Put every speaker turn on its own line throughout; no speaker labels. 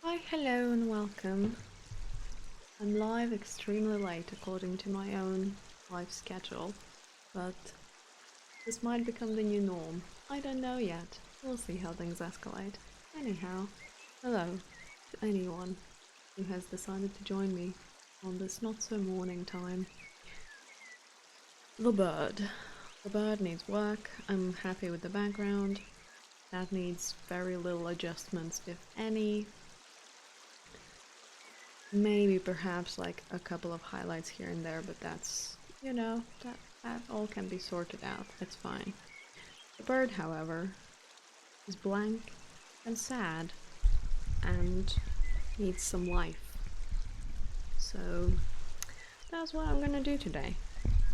Hi, hello and welcome. I'm live extremely late according to my own live schedule, but this might become the new norm. I don't know yet. We'll see how things escalate. Anyhow, hello to anyone who has decided to join me on this not so morning time. The bird. The bird needs work. I'm happy with the background. That needs very little adjustments, if any. Maybe perhaps like a couple of highlights here and there, but that's, that all can be sorted out. It's fine. The bird, however, is blank and sad and needs some life. So that's what I'm gonna do today.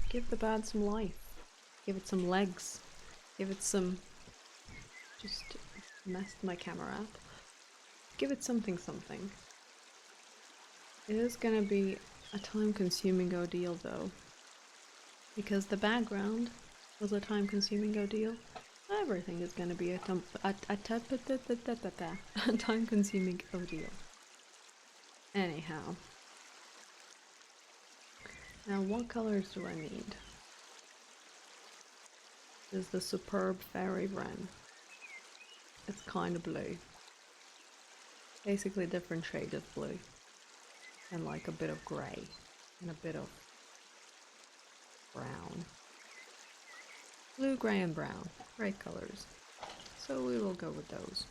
Give the bird some life. Give it some legs. Give it some... Just messed my camera up. Give it something. It is gonna be a time-consuming ordeal though, because the background was a time-consuming ordeal. Everything is gonna be a time-consuming ordeal. Anyhow. Now what colors do I need? This is the superb fairy wren. It's kinda blue. Basically different shades of blue. And like a bit of grey. And a bit of brown. Blue, grey and brown. Great colors. So we will go with those.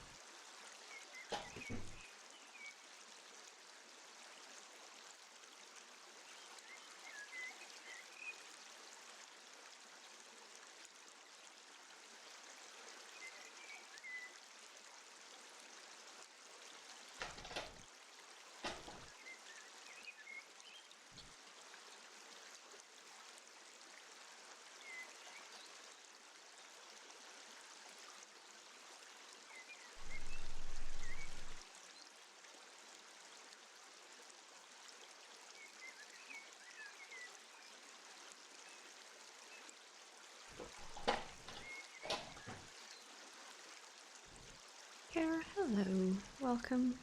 Kara, hello. Welcome.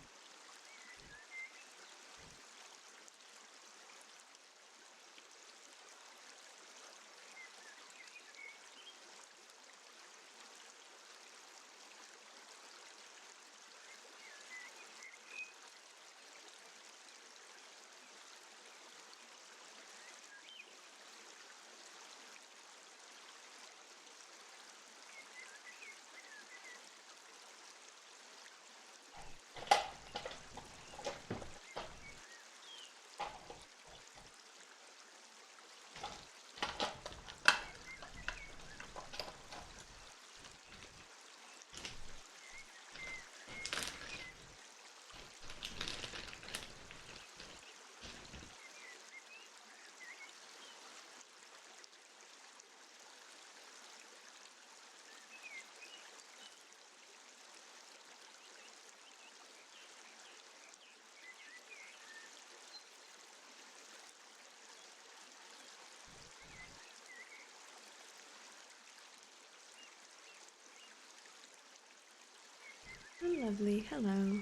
Oh, lovely. Hello.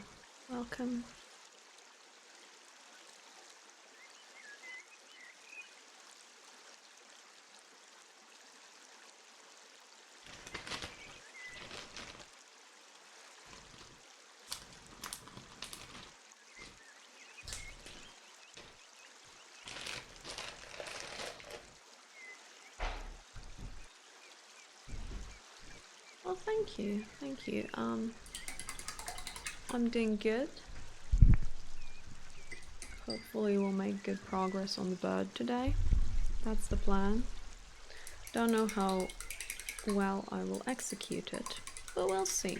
Welcome. Well, thank you. Thank you. I'm doing good. Hopefully we'll make good progress on the bird today. That's the plan. Don't know how well I will execute it, but we'll see.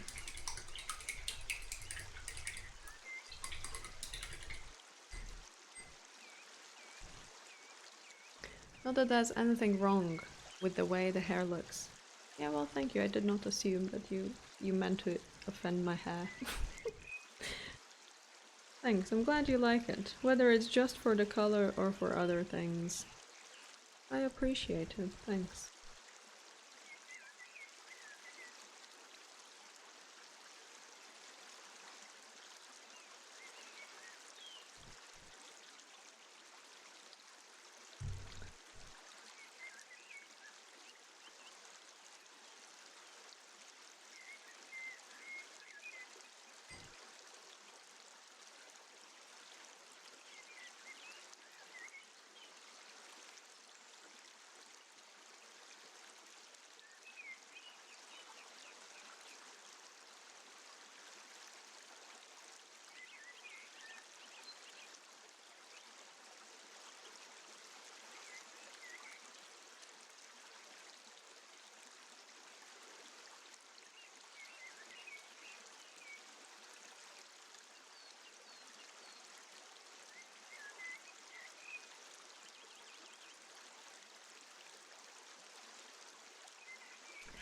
Not that there's anything wrong with the way the hair looks. Yeah, well, thank you. I did not assume that you meant to offend my hair. Thanks, I'm glad you like it. Whether it's just for the color or for other things. I appreciate it, thanks.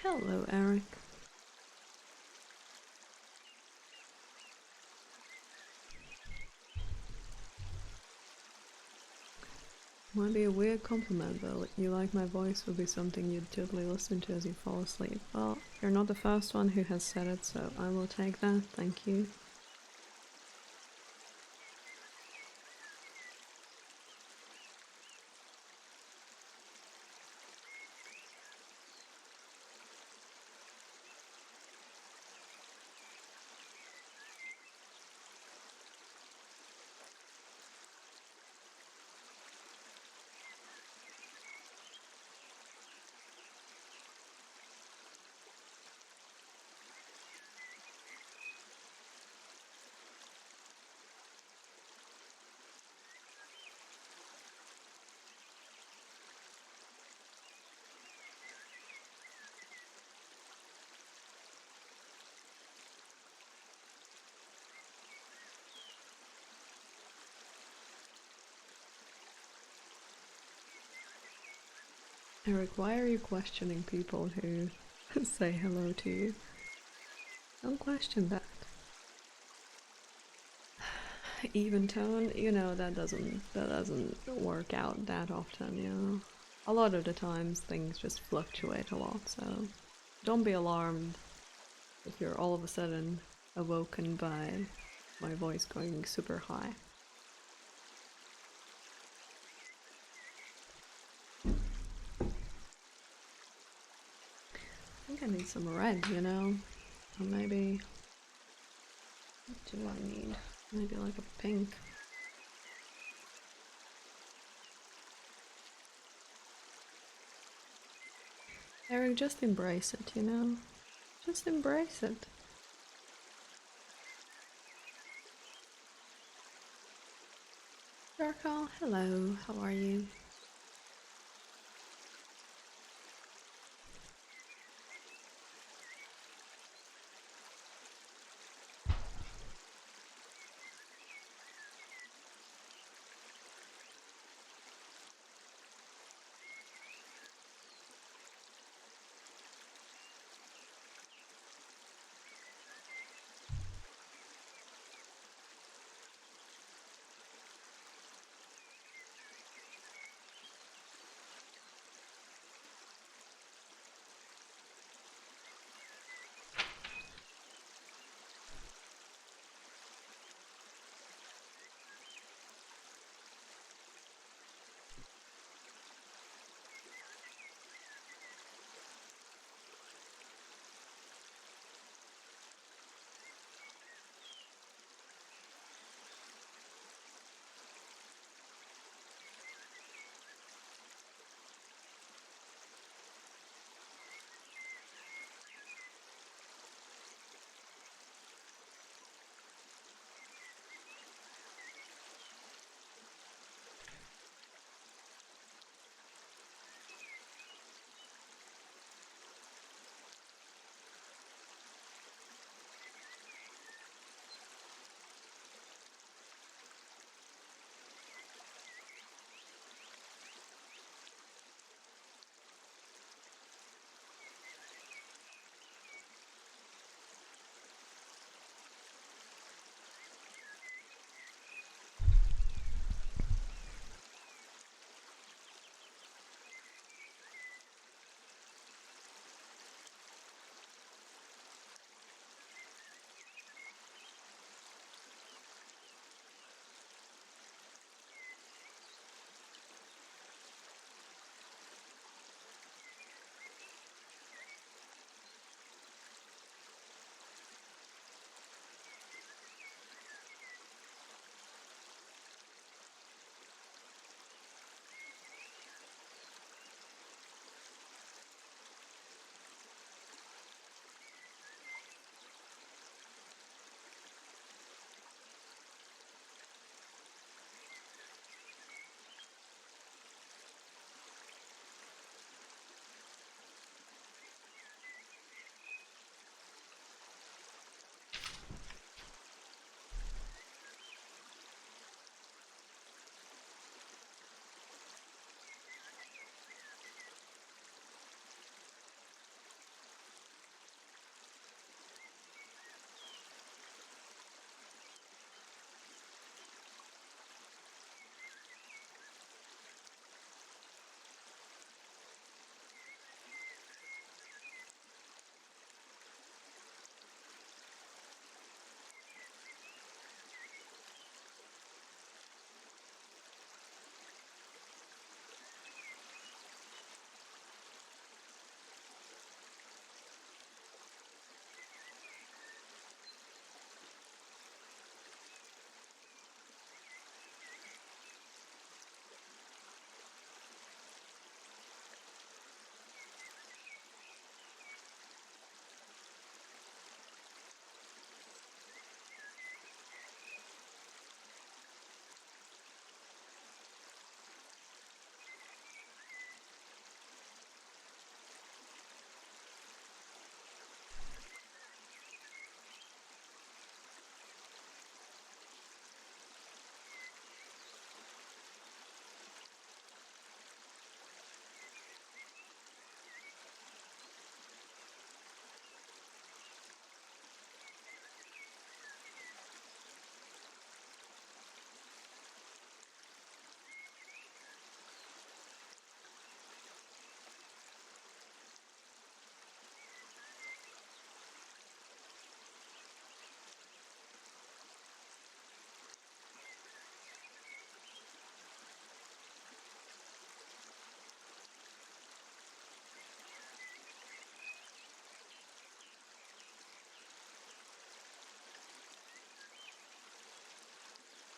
Hello, Eric. Might be a weird compliment, but you like my voice would be something you'd totally listen to as you fall asleep. Well, you're not the first one who has said it, so I will take that. Thank you. Eric, why are you questioning people who say hello to you? Don't question that. Even tone, you know, that doesn't work out that often, you know. A lot of the times things just fluctuate a lot, so don't be alarmed if you're all of a sudden awoken by my voice going super high. I think I need some red, you know? Or maybe... what do I need? Maybe like a pink. Eric, just embrace it, you know? Just embrace it. Darkall, hello, how are you?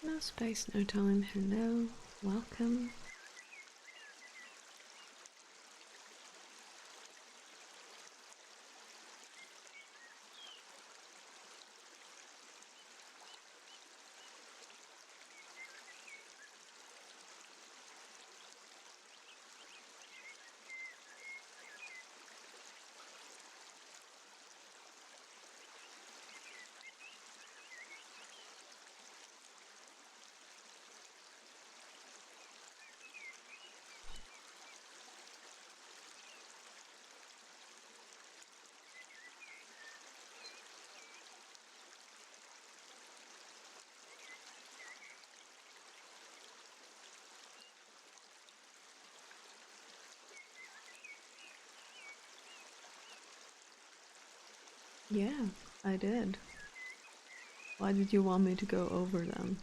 No space, no time. Hello, welcome. Yeah, I did. Why did you want me to go over them?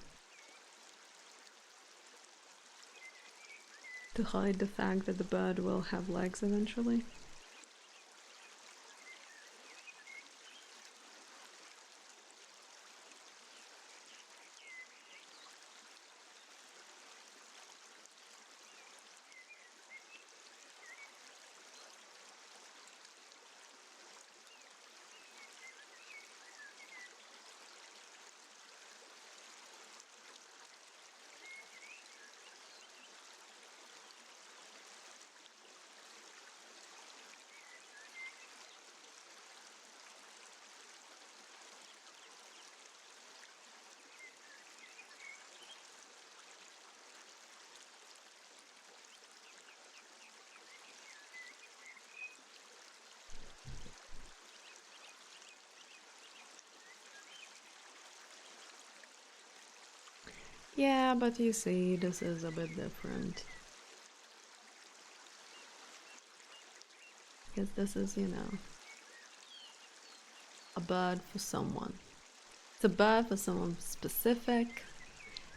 To hide the fact that the bird will have legs eventually? Yeah, but you see, this is a bit different. Because this is, you know, a bird for someone. It's a bird for someone specific,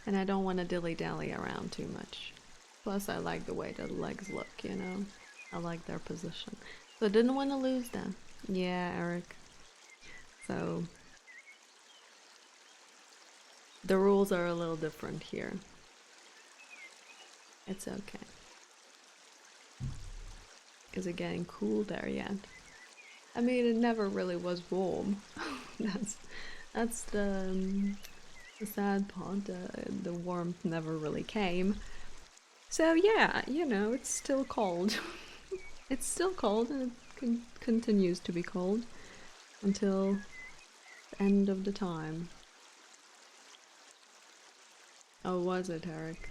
and I don't want to dilly-dally around too much. Plus, I like the way the legs look, you know? I like their position. So I didn't want to lose them. Yeah, Eric. So, the rules are a little different here. It's okay. Is it getting cool there yet? I mean, it never really was warm. that's the sad part. The warmth never really came. So yeah, you know, it's still cold. It's still cold, and it continues to be cold until the end of the time. Oh, was it, Eric?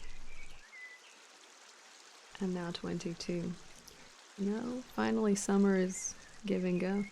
And now 22. No, finally summer is giving up.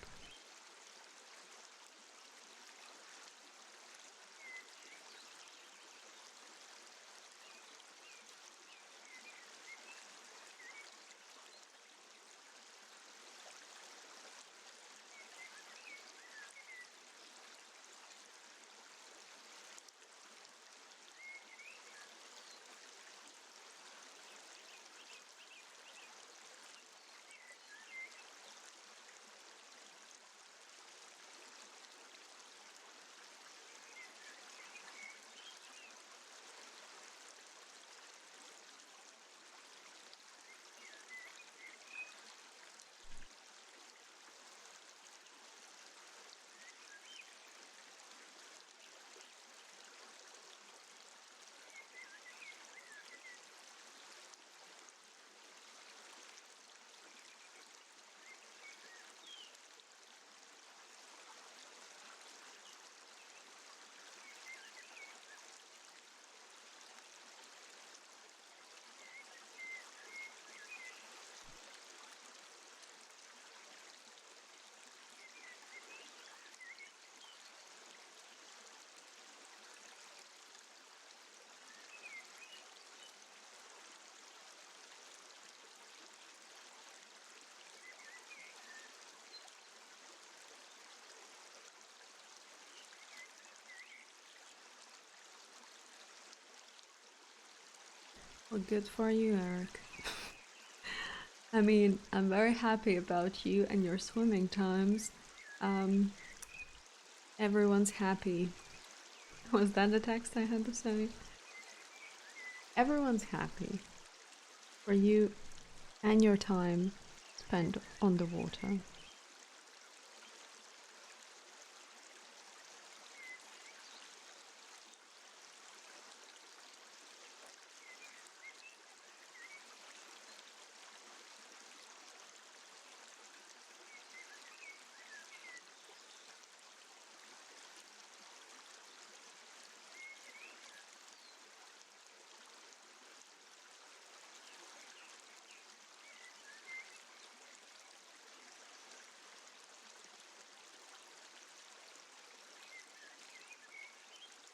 Well, good for you, Eric. I mean, I'm very happy about you and your swimming times. Um, Everyone's happy. Was that the text I had to say? Everyone's happy for you and your time spent on the water.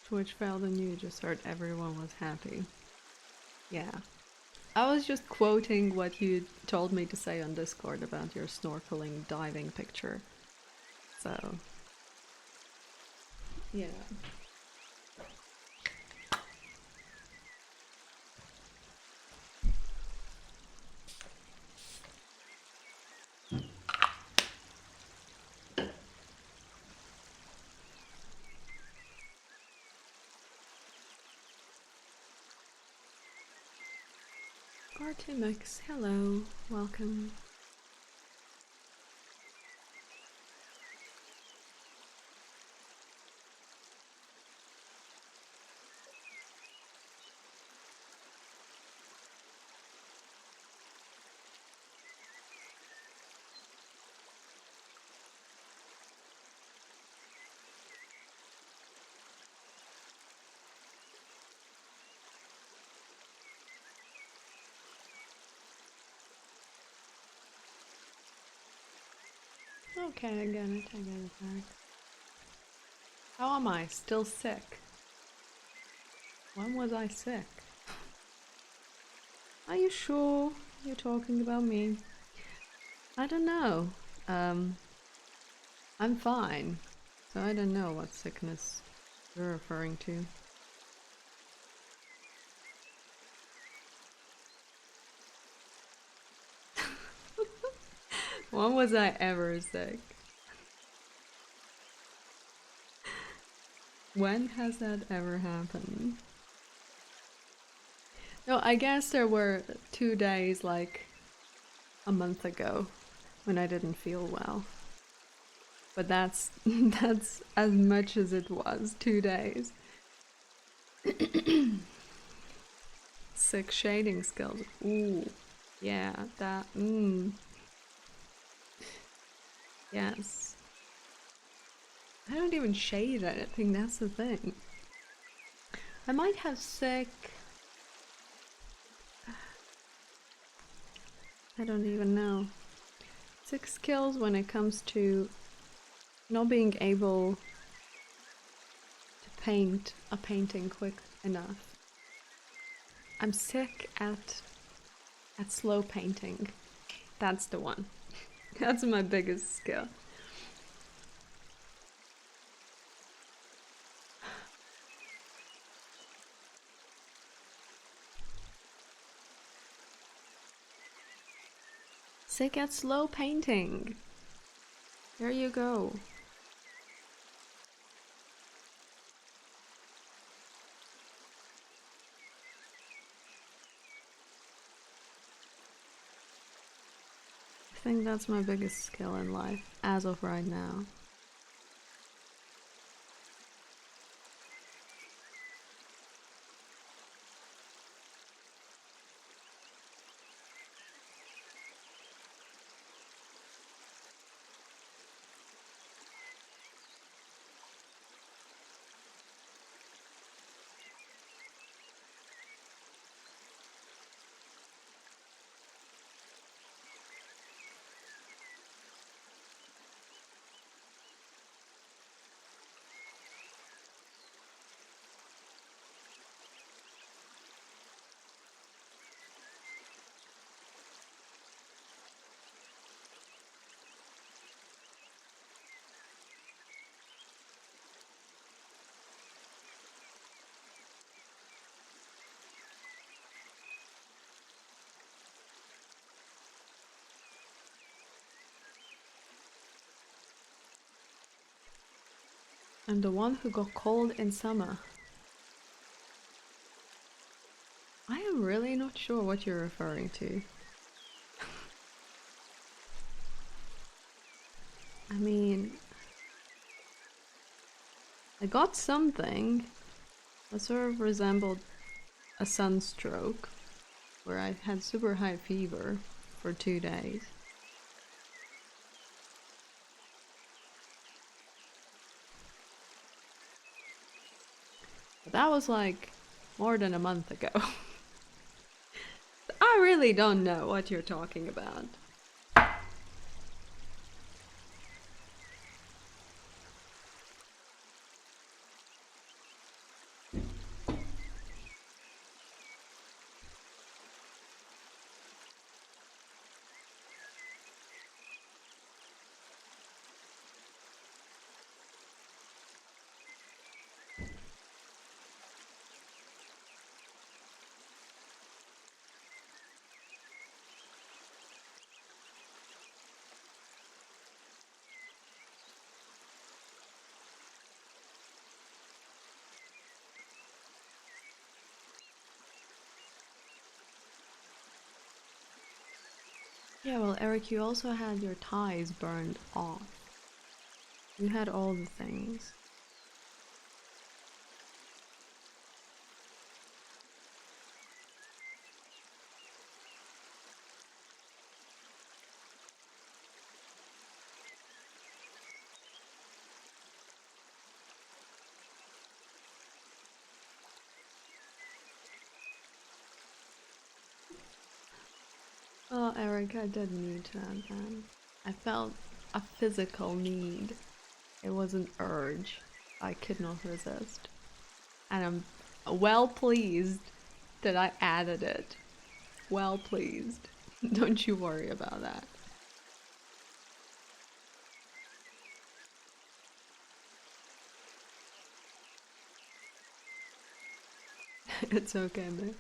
Twitch failed and you just heard everyone was happy. Yeah. I was just quoting what you told me to say on Discord about your snorkeling diving picture. So, yeah. Artemix, hello, welcome. Okay, I get it back. How am I? Still sick? When was I sick? Are you sure you're talking about me? I don't know. I'm fine. So I don't know what sickness you're referring to. When was I ever sick? When has that ever happened? No, I guess there were 2 days like a month ago when I didn't feel well. But that's that's as much as it was, 2 days. Sick shading skills. Ooh. Yeah, that yes. I don't even shade anything, that's the thing. I might have sick. I don't even know. Sick skills when it comes to not being able to paint a painting quick enough. I'm sick at slow painting. That's the one. That's my biggest skill. Sick at slow painting. There you go. I think that's my biggest skill in life as of right now. I'm the one who got cold in summer. I not sure what you're referring to. I mean, I got something that sort of resembled a sunstroke, where I had super high fever for 2 days. But that was like more than a month ago. I really don't know what you're talking about. Yeah, well, Eric, you also had your ties burned off. You had all the things. Oh, Eric, I did need to have that. I felt a physical need. It was an urge I could not resist. And I'm well pleased that I added it. Well pleased. Don't you worry about that. It's okay, man.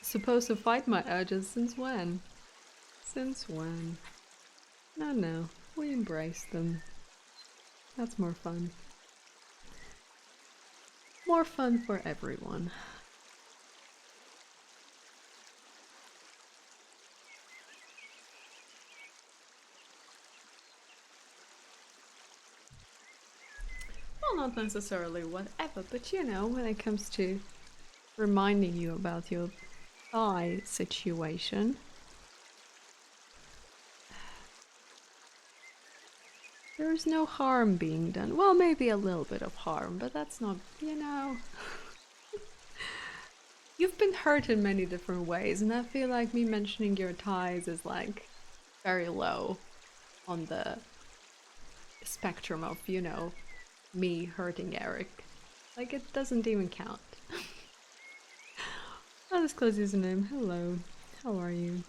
Supposed to fight my urges since when? Since when? No, no. We embrace them. That's more fun. More fun for everyone. Well, not necessarily whatever, but you know, when it comes to reminding you about your thigh situation, there's no harm being done. Well, maybe a little bit of harm, but that's not, you know. You've been hurt in many different ways, and I feel like me mentioning your thighs is like very low on the spectrum of, you know, me hurting Eric. Like, it doesn't even count. I'll disclose his name. Hello. How are you?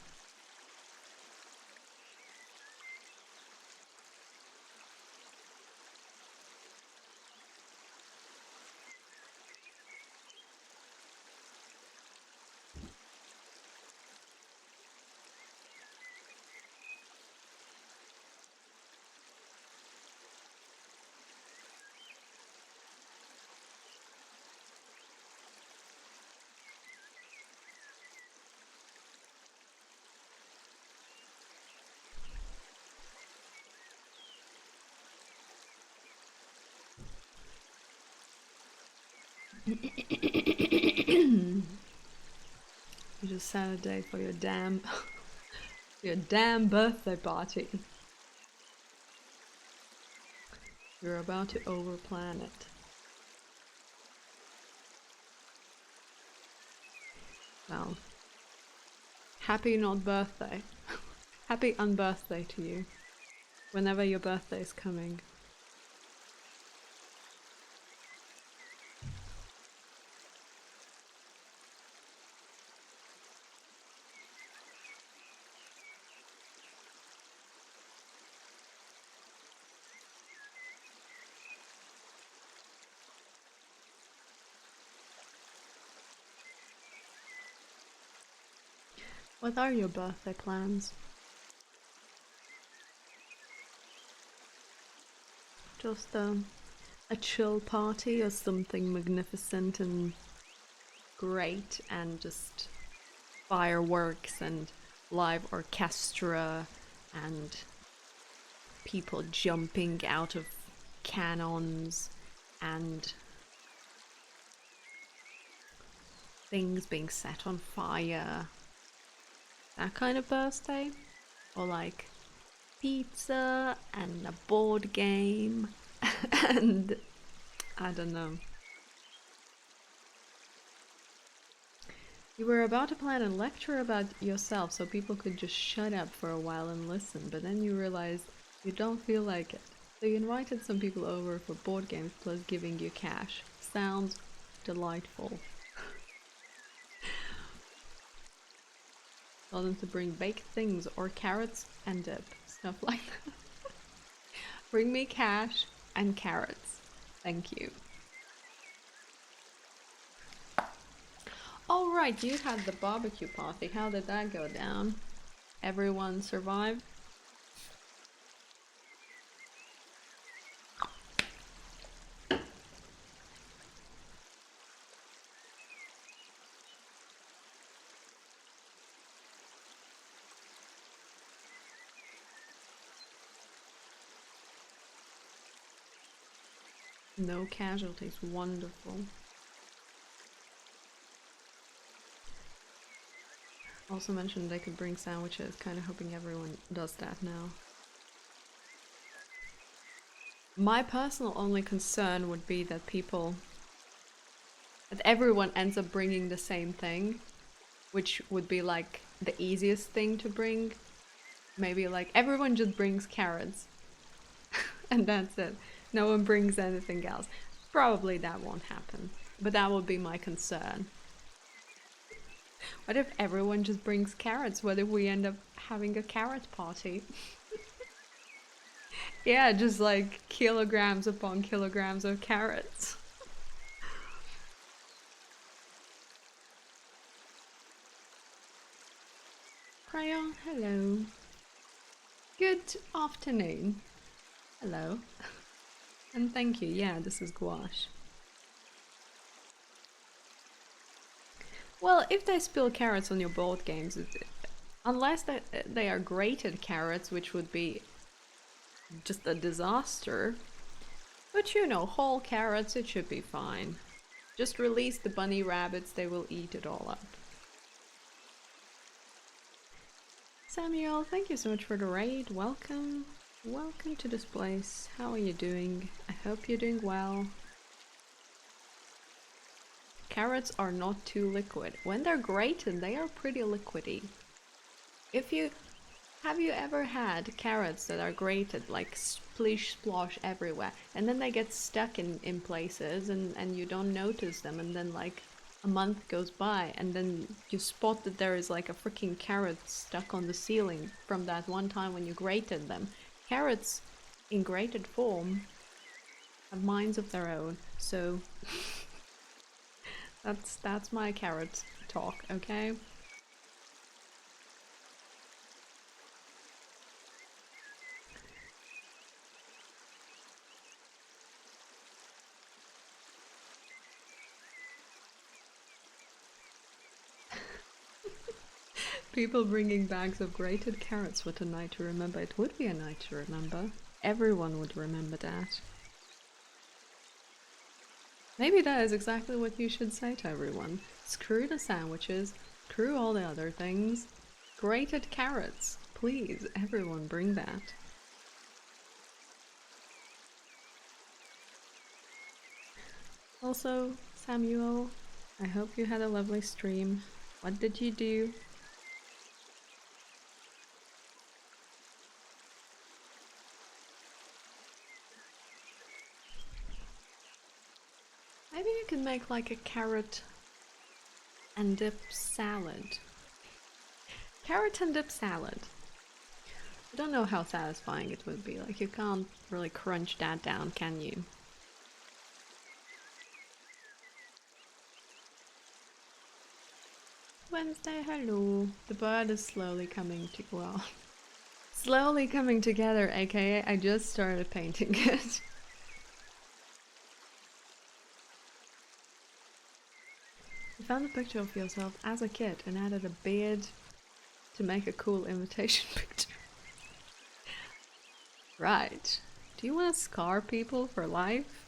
You just set a date for your damn your damn birthday party. You're about to overplan it. Well, happy not birthday. Happy unbirthday to you. Whenever your birthday is coming. What are your birthday plans? Just a chill party or something magnificent and great and just fireworks and live orchestra and people jumping out of cannons and things being set on fire. That kind of birthday? Or like pizza and a board game and I don't know. You were about to plan a lecture about yourself so people could just shut up for a while and listen, but then you realized you don't feel like it. So you invited some people over for board games plus giving you cash. Sounds delightful. Tell them to bring baked things or carrots and dip. Stuff like that. Bring me cash and carrots. Thank you. Oh right, you had the barbecue party. How did that go down? Everyone survived? No casualties. Wonderful. Also mentioned they could bring sandwiches. Kind of hoping everyone does that now. My personal only concern would be that that everyone ends up bringing the same thing, which would be like the easiest thing to bring. Maybe like everyone just brings carrots and that's it. No one brings anything else. Probably that won't happen, but that would be my concern. What if everyone just brings carrots? What if we end up having a carrot party? Yeah, just like kilograms upon kilograms of carrots. Crayon, hello. Good afternoon. Hello. And thank you. Yeah, this is Gouache. Well, if they spill carrots on your board games, unless they are grated carrots, which would be just a disaster. But you know, whole carrots, it should be fine. Just release the bunny rabbits, they will eat it all up. Samuel, thank you so much for the raid. Welcome. Welcome to this place. How are you doing? I hope you're doing well. Carrots are not too liquid. When they're grated, they are pretty liquidy. Have you ever had carrots that are grated, like splish splosh everywhere, and then they get stuck in places and you don't notice them, and then like a month goes by and then you spot that there is like a freaking carrot stuck on the ceiling from that one time when you grated them. Carrots in grated form have minds of their own, so that's my carrot talk, okay? People bringing bags of grated carrots. What a night to remember. It would be a night to remember. Everyone would remember that. Maybe that is exactly what you should say to everyone. Screw the sandwiches, screw all the other things. Grated carrots. Please, everyone bring that. Also, Samuel, I hope you had a lovely stream. What did you do? Maybe you can make like a carrot and dip salad. Carrot and dip salad. I don't know how satisfying it would be. Like, you can't really crunch that down, can you? Wednesday, hello. The bird is slowly coming to, well, slowly coming together, aka I just started painting it. You found a picture of yourself as a kid and added a beard to make a cool invitation picture. Right. Do you want to scar people for life?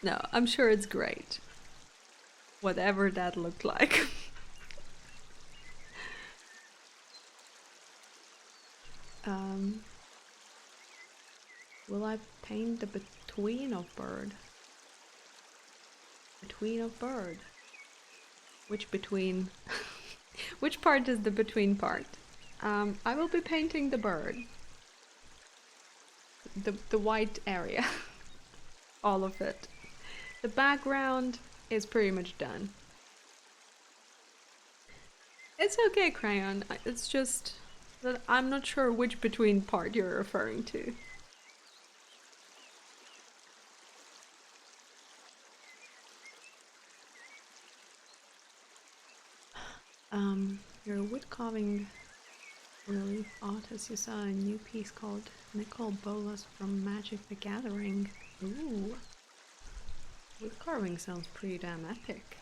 No, I'm sure it's great. Whatever that looked like. Will I paint the between of bird? Between of bird. Which between? Which part is the between part? I will be painting the bird. The white area. All of it. The background is pretty much done. It's okay, Crayon. It's just that I'm not sure which between part you're referring to. You're a wood carving relief artist. You saw a new piece called Nicole Bolas from Magic the Gathering. Ooh. Wood carving sounds pretty damn epic.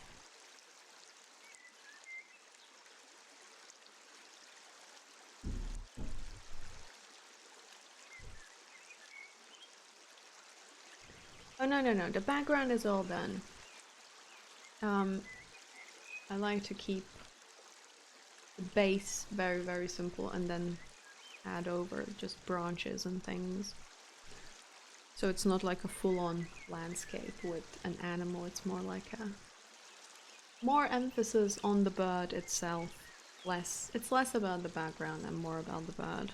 Oh no, the background is all done. I like to keep the base very simple and then add over just branches and things. So it's not like a full-on landscape with an animal, it's more like a more emphasis on the bird itself. It's less about the background and more about the bird.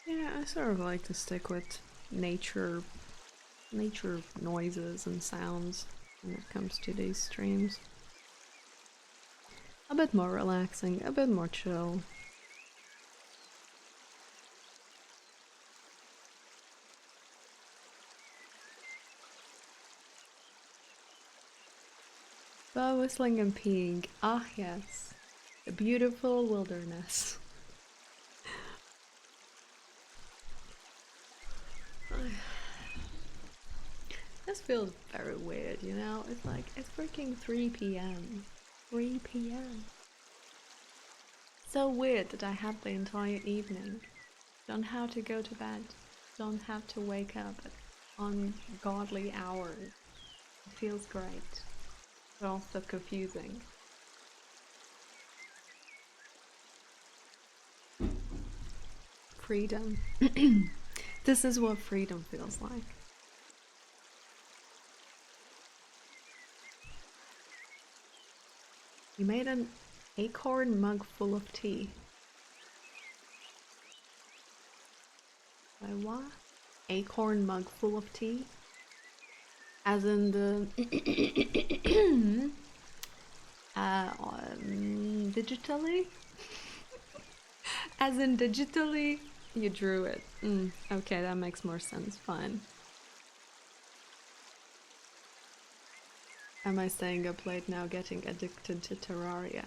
Yeah, I sort of like to stick with nature noises and sounds when it comes to these streams. A bit more relaxing, a bit more chill. But whistling and peeing, ah yes, the beautiful wilderness. This feels very weird, you know? It's like, it's freaking 3 p.m. 3 p.m. So weird that I have the entire evening. Don't have to go to bed. Don't have to wake up at ungodly hours. It feels great. But also confusing. Freedom. This is what freedom feels like. You made an acorn mug full of tea. Wait, what? Acorn mug full of tea? As in the digitally? As in digitally? You drew it. Okay, that makes more sense. Fine. Am I staying up late now getting addicted to Terraria?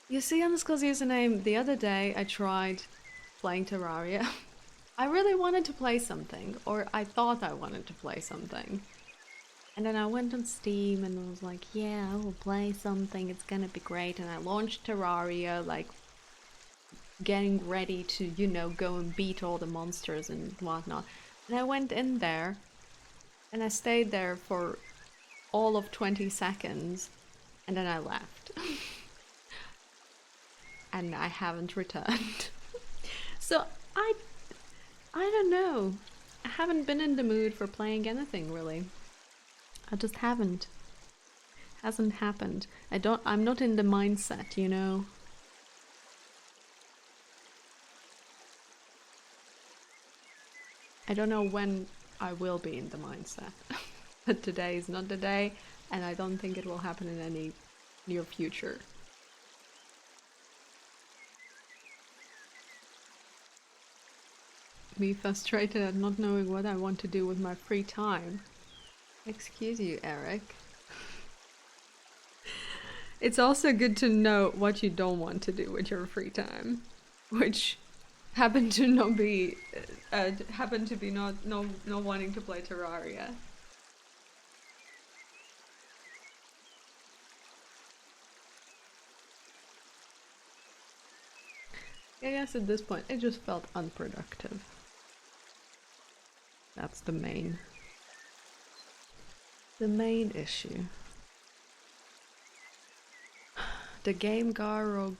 You see on this username, the other day I tried playing Terraria. I really wanted to play something, or I thought I wanted to play something. And then I went on Steam and was like, yeah, I will play something, it's gonna be great. And I launched Terraria, like, getting ready to, you know, go and beat all the monsters and whatnot. And I went in there, And I stayed there for all of 20 seconds and then I left. And I haven't returned. So I I don't know. I haven't been in the mood for playing anything really. I just haven't. Hasn't happened. I'm not in the mindset, you know. I don't know when I will be in the mindset. But today is not the day, and I don't think it will happen in any near future. Be frustrated at not knowing what I want to do with my free time. Excuse you, Eric. It's also good to know what you don't want to do with your free time, which happen to not be happen to be not wanting to play Terraria. I guess at this point it just felt unproductive. That's the main issue. The game Garo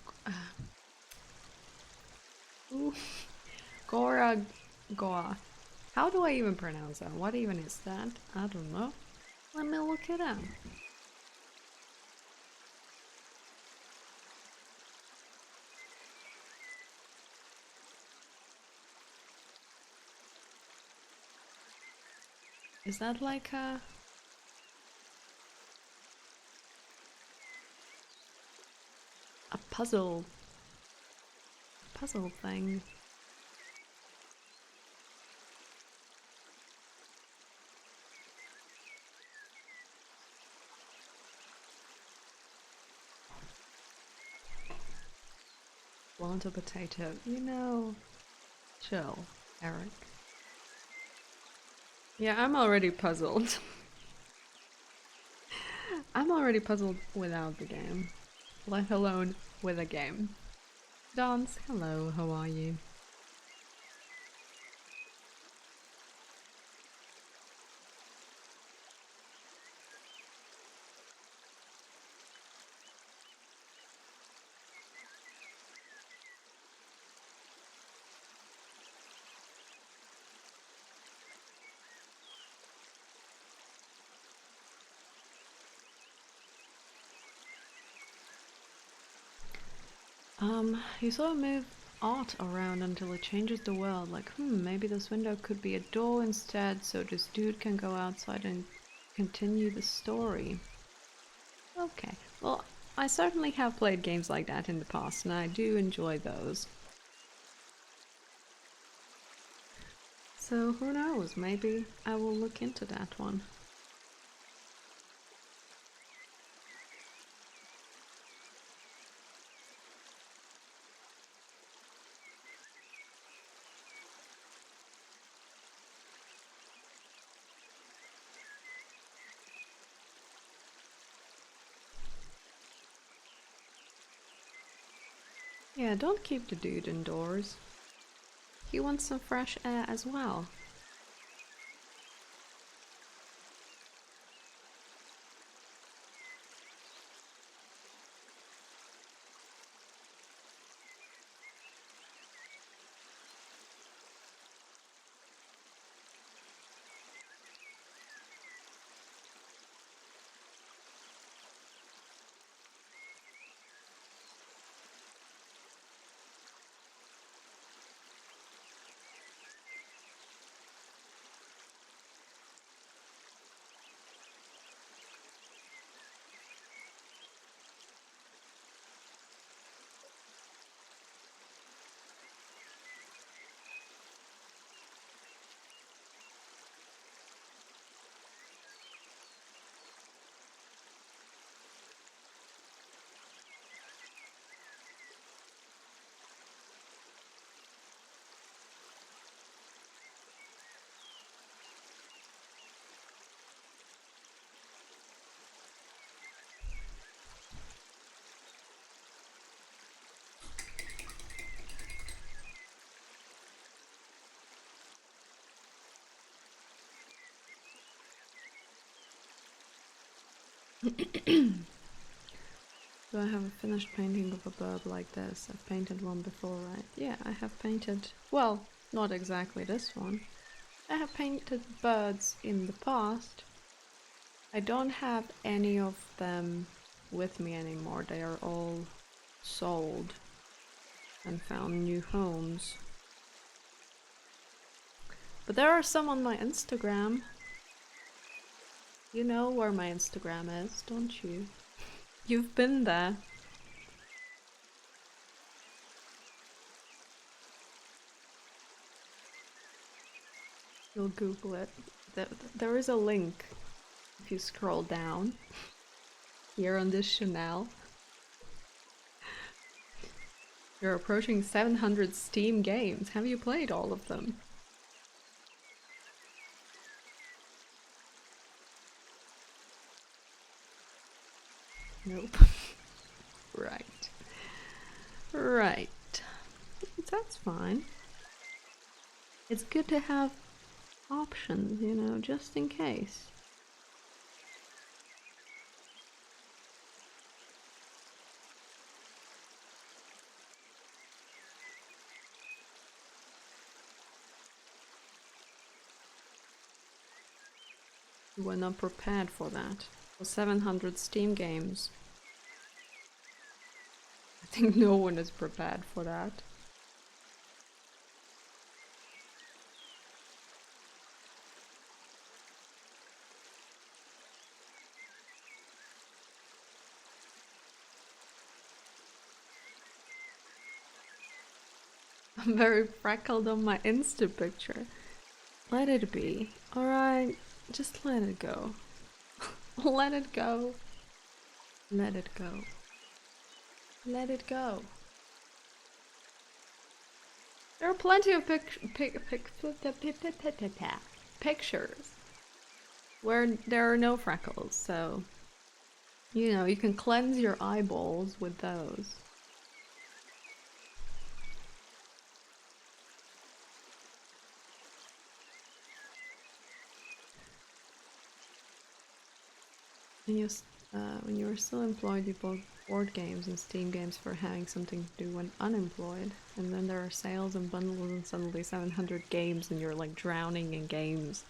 Gora Goa. How do I even pronounce that? What even is that? I don't know. Let me look it up. Is that like a puzzle thing? Want a potato? You know, chill, Eric. Yeah, I'm already puzzled. I'm already puzzled without the game, let alone with a game. Dance, hello, how are you? You sort of move art around until it changes the world. Like, maybe this window could be a door instead, so this dude can go outside and continue the story. Okay, well, I certainly have played games like that in the past, and I do enjoy those. So who knows, maybe I will look into that one. Yeah, don't keep the dude indoors. He wants some fresh air as well. Do I have a finished painting of a bird like this? I've painted one before, right? Yeah, I have painted, well, not exactly this one. I have painted birds in the past. I don't have any of them with me anymore. They are all sold and found new homes. But there are some on my Instagram. You know where my Instagram is, don't you? You've been there. You'll Google it. There is a link if you scroll down here on this channel. You're approaching 700 Steam games. Have you played all of them? Nope. Right. Right. That's fine. It's good to have options, you know, just in case. You were not prepared for that. For 700 Steam games. I think no one is prepared for that. I'm very freckled on my Insta picture. Let it be. Alright, just let it go. Let it go. Let it go. Let it go. There are plenty of pictures where there are no freckles, so you know, you can cleanse your eyeballs with those. When you were still employed, you bought board games and Steam games for having something to do when unemployed, and then there are sales and bundles and suddenly 700 games and you're like drowning in games.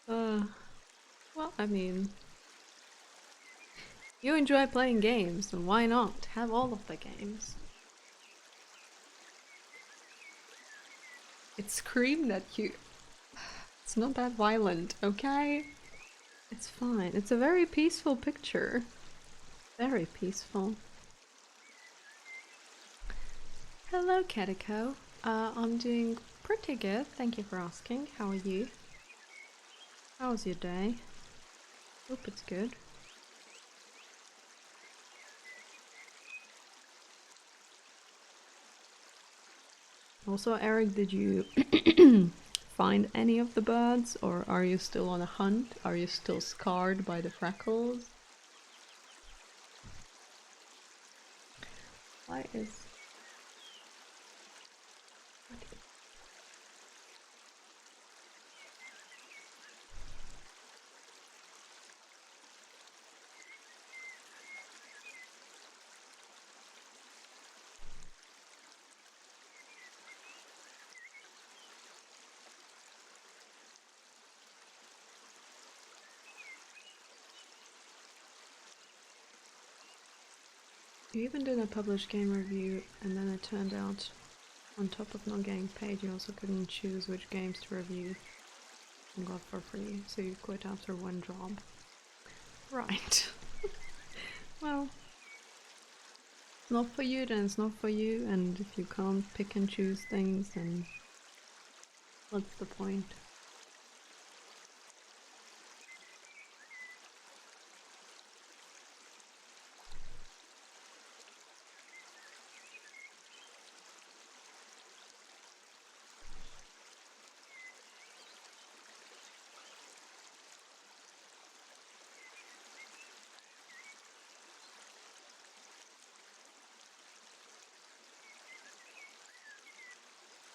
Well, I mean, you enjoy playing games, and why not? Have all of the games. It screamed at you. It's not that violent, okay? It's fine. It's a very peaceful picture. Very peaceful. Hello, Catico. I'm doing pretty good. Thank you for asking. How are you? How's your day? Hope it's good. Also, Eric, did you find any of the birds, or are you still on a hunt? Are you still scarred by the freckles? Why is... You even did a published game review, and then it turned out, on top of not getting paid, you also couldn't choose which games to review and got for free, so you quit after one job. Right. Well, it's not for you then, it's not for you, and if you can't pick and choose things, then what's the point?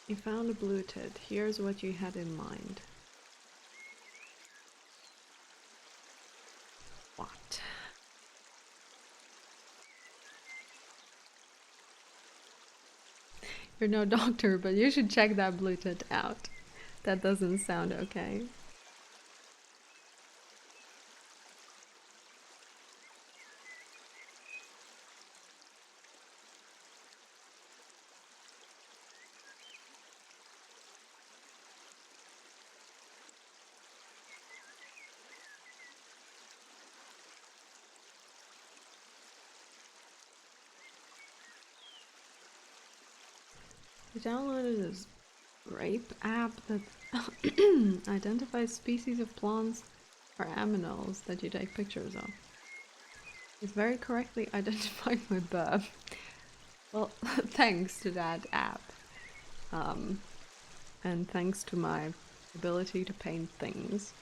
You found a blue tit. Here's what you had in mind. You're no doctor, but you should check that Bluetooth out. That doesn't sound okay. I downloaded this rape app that identifies species of plants or aminals that you take pictures of. It's very correctly identified my birth. Well, thanks to that app. And thanks to my ability to paint things.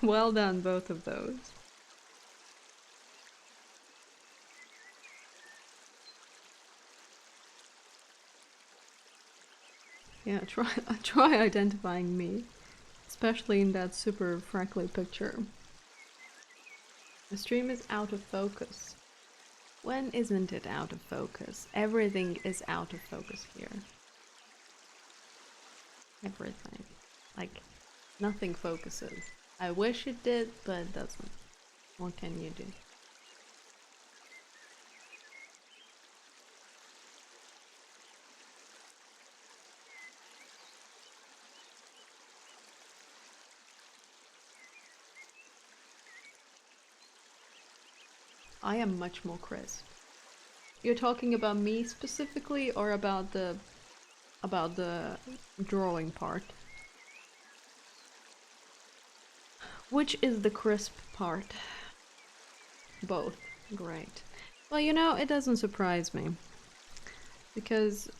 Well done, both of those. Yeah, try identifying me, especially in that super freckly picture. The stream is out of focus. When isn't it out of focus? Everything is out of focus here. Everything. Like, nothing focuses. I wish it did, but it doesn't. What can you do? I am much more crisp. You're talking about me specifically, or about the drawing part? Which is the crisp part? Both. Great. Well, you know, it doesn't surprise me. Because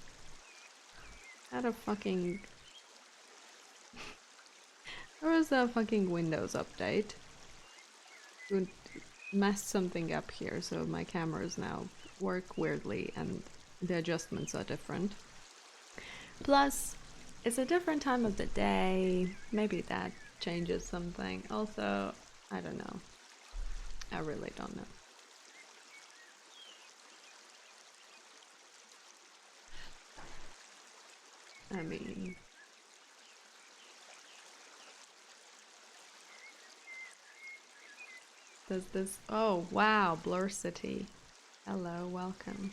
I had a fucking... there was a fucking Windows update. It messed something up here, so my cameras now work weirdly and the adjustments are different. Plus, it's a different time of the day. Maybe that changes something. Also, I don't know. I really don't know. I mean... does this... oh, wow, Blur City. Hello, welcome.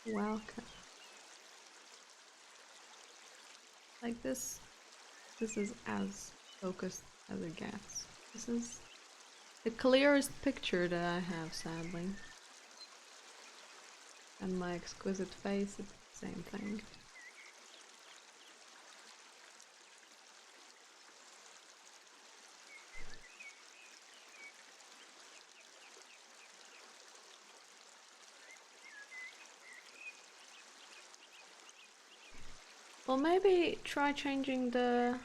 Welcome. Like this is as focused as it gets. This is the clearest picture that I have, sadly. And my exquisite face is the same thing. Well, maybe try changing the...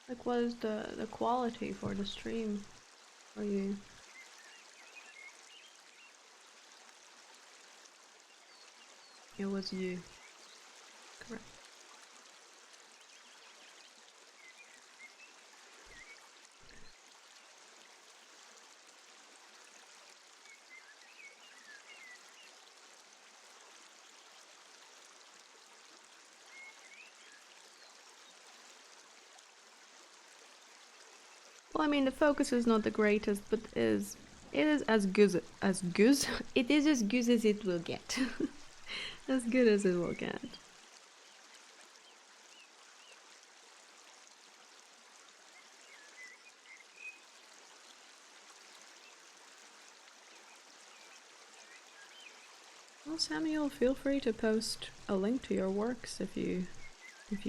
like, what is the quality for the stream for you? It was you. Correct. Well, I mean, the focus is not the greatest, but it is as good it is as good as it will get. As good as it will get. Well, Samuel, feel free to post a link to your works if you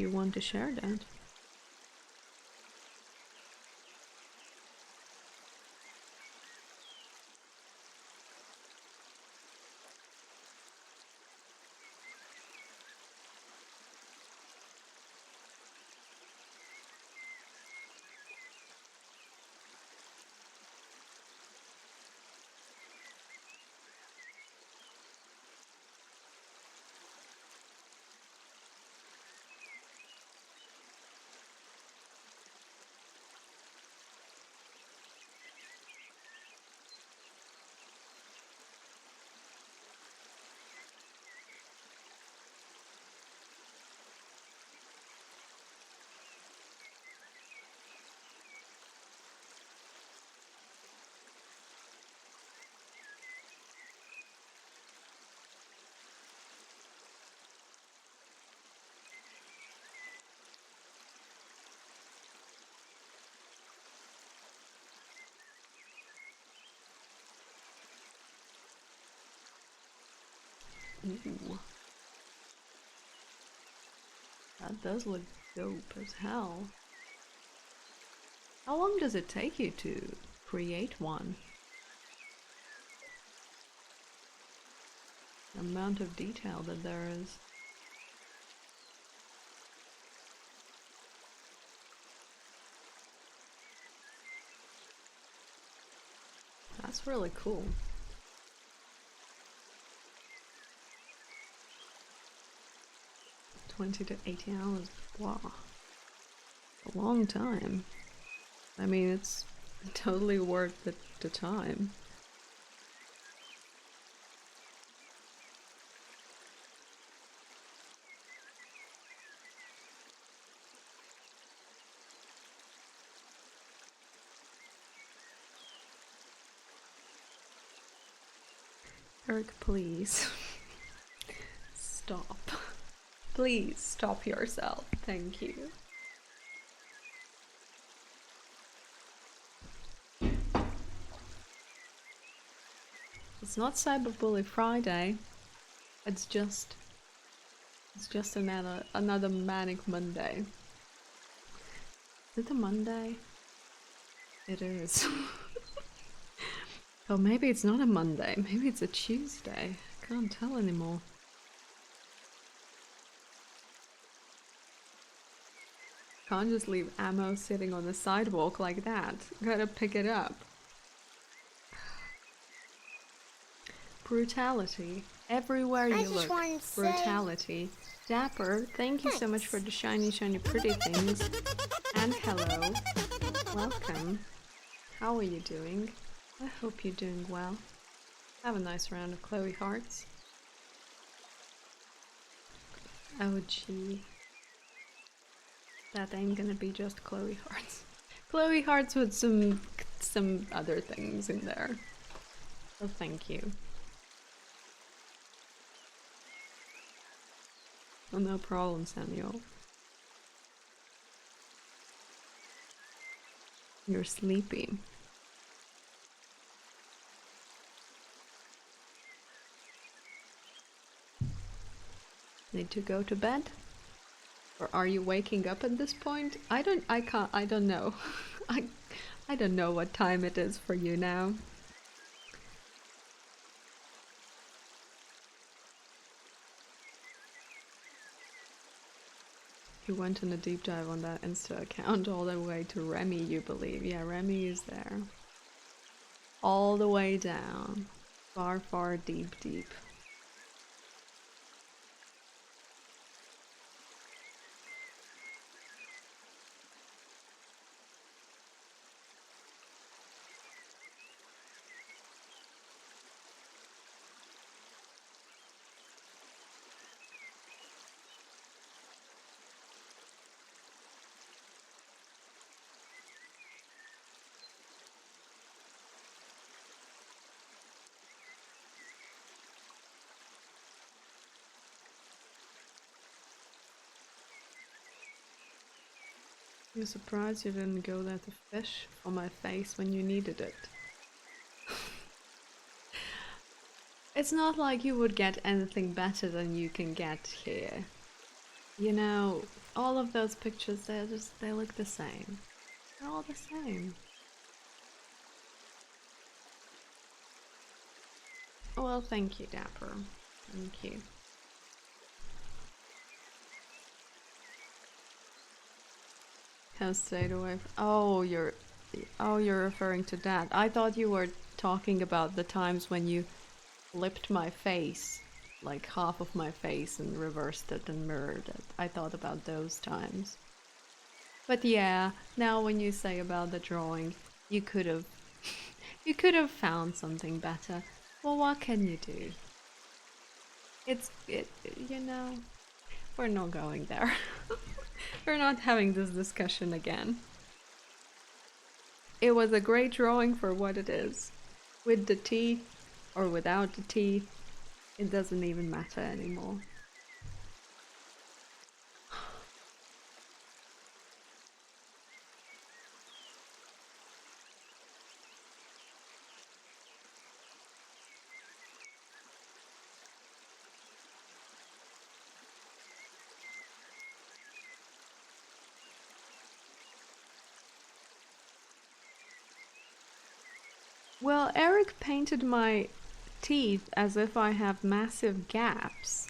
want to share that. Ooh. That does look dope as hell. How long does it take you to create one? The amount of detail that there is. That's really cool. 20 to 80 hours. Wow. A long time. I mean, it's totally worth the time. Eric, please. Stop. Please stop yourself. Thank you. It's not Cyberbully Friday. It's just another manic Monday. Is it a Monday? It is. Oh, maybe it's not a Monday. Maybe it's a Tuesday. I can't tell anymore. Can't just leave ammo sitting on the sidewalk like that. Gotta pick it up. Brutality. Everywhere you look. Brutality. Dapper, thank you so much for the shiny, shiny, pretty things. And hello. Welcome. How are you doing? I hope you're doing well. Have a nice round of Chloe hearts. Oh gee. That ain't gonna be just Chloe hearts. Chloe hearts with some other things in there. So thank you. Oh, no problem, Samuel. You're sleepy. Need to go to bed? Or are you waking up at this point? I don't know. I don't know what time it is for you now. You went on a deep dive on that Insta account all the way to Remy, you believe. Yeah, Remy is there. All the way down. Far, far, deep, deep. I'm surprised you didn't go there to fish for my face when you needed it. It's not like you would get anything better than you can get here. You know, all of those pictures, they look the same. They're all the same. Well, thank you, Dapper. Thank you. Has stayed away. Oh, you're referring to that. I thought you were talking about the times when you flipped my face, like half of my face, and reversed it and mirrored it. I thought about those times. But yeah, now when you say about the drawing, you could have found something better. Well, what can you do? You know, we're not going there. We're not having this discussion again. It was a great drawing for what it is. With the teeth or without the teeth, it doesn't even matter anymore. Well, Eric painted my teeth as if I have massive gaps.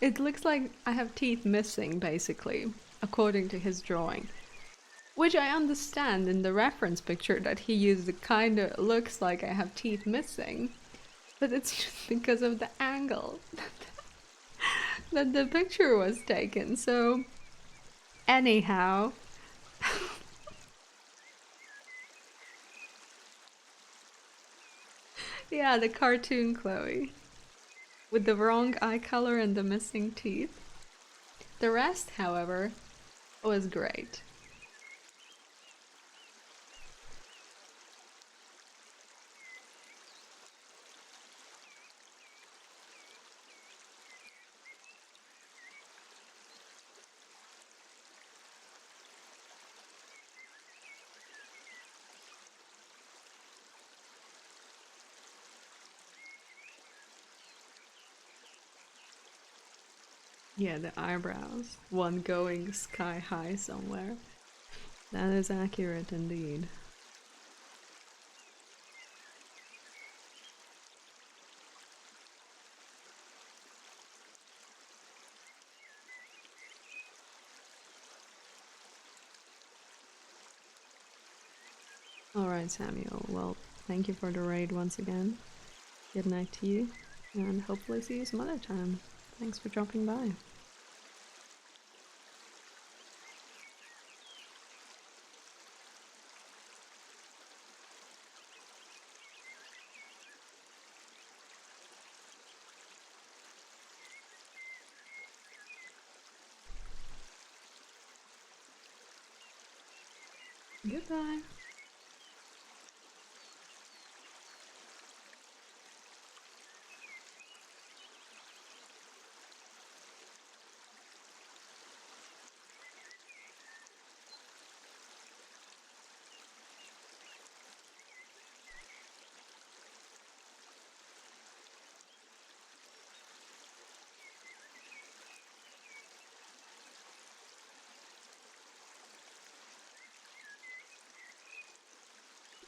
It looks like I have teeth missing, basically, according to his drawing. Which I understand in the reference picture that he used, it kind of looks like I have teeth missing. But it's just because of the angle that the picture was taken. So, anyhow, yeah, the cartoon Chloe with the wrong eye color and the missing teeth. The rest, however, was great. Yeah, the eyebrows. One going sky high somewhere. That is accurate indeed. Alright, Samuel. Well, thank you for the raid once again. Good night to you, and hopefully see you some other time. Thanks for dropping by. Goodbye.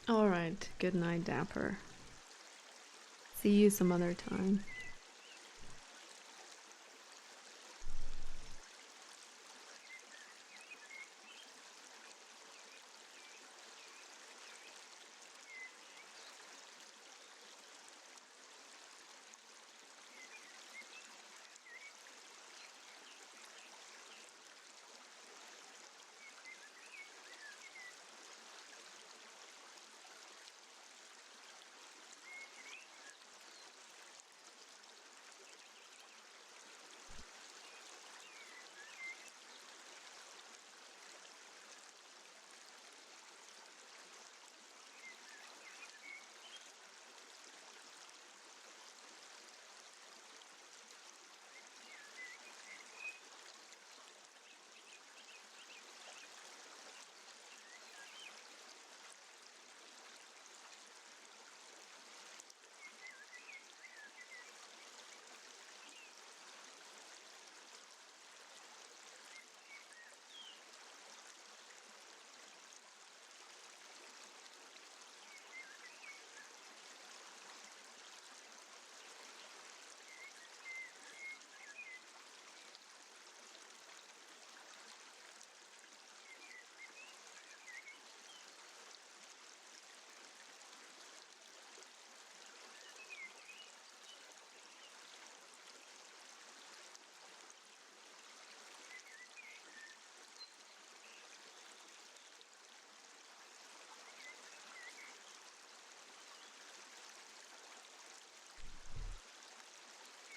Alright, good night, Dapper. See you some other time.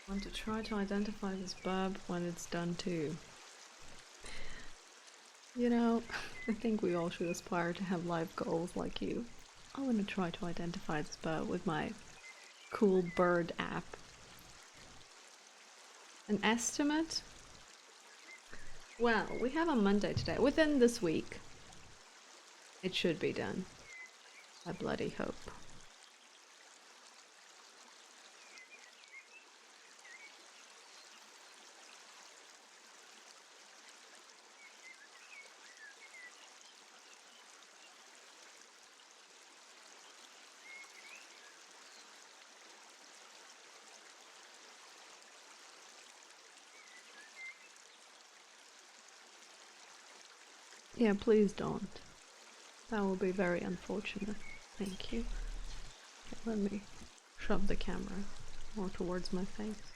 Want to try to identify this burb when it's done too. You know, I think we all should aspire to have life goals like you. I want to try to identify this bird with my cool bird app. An estimate? Well, we have a Monday today. Within this week, it should be done. I bloody hope. Yeah, please don't. That will be very unfortunate. Thank you. Okay, let me shove the camera more towards my face.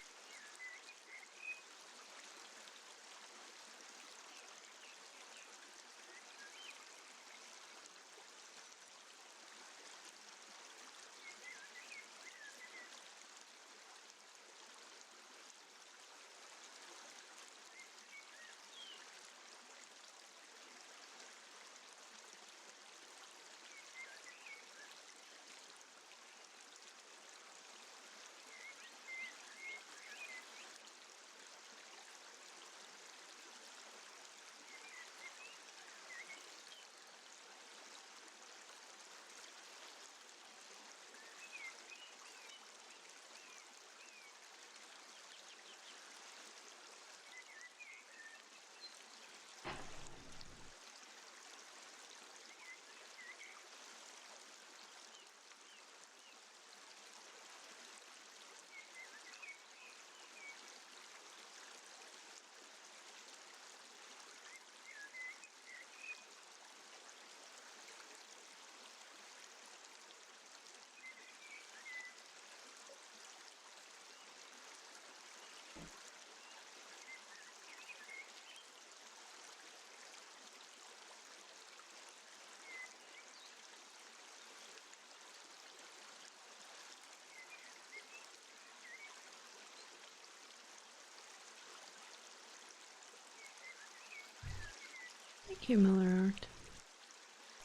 Thank you, Miller Art.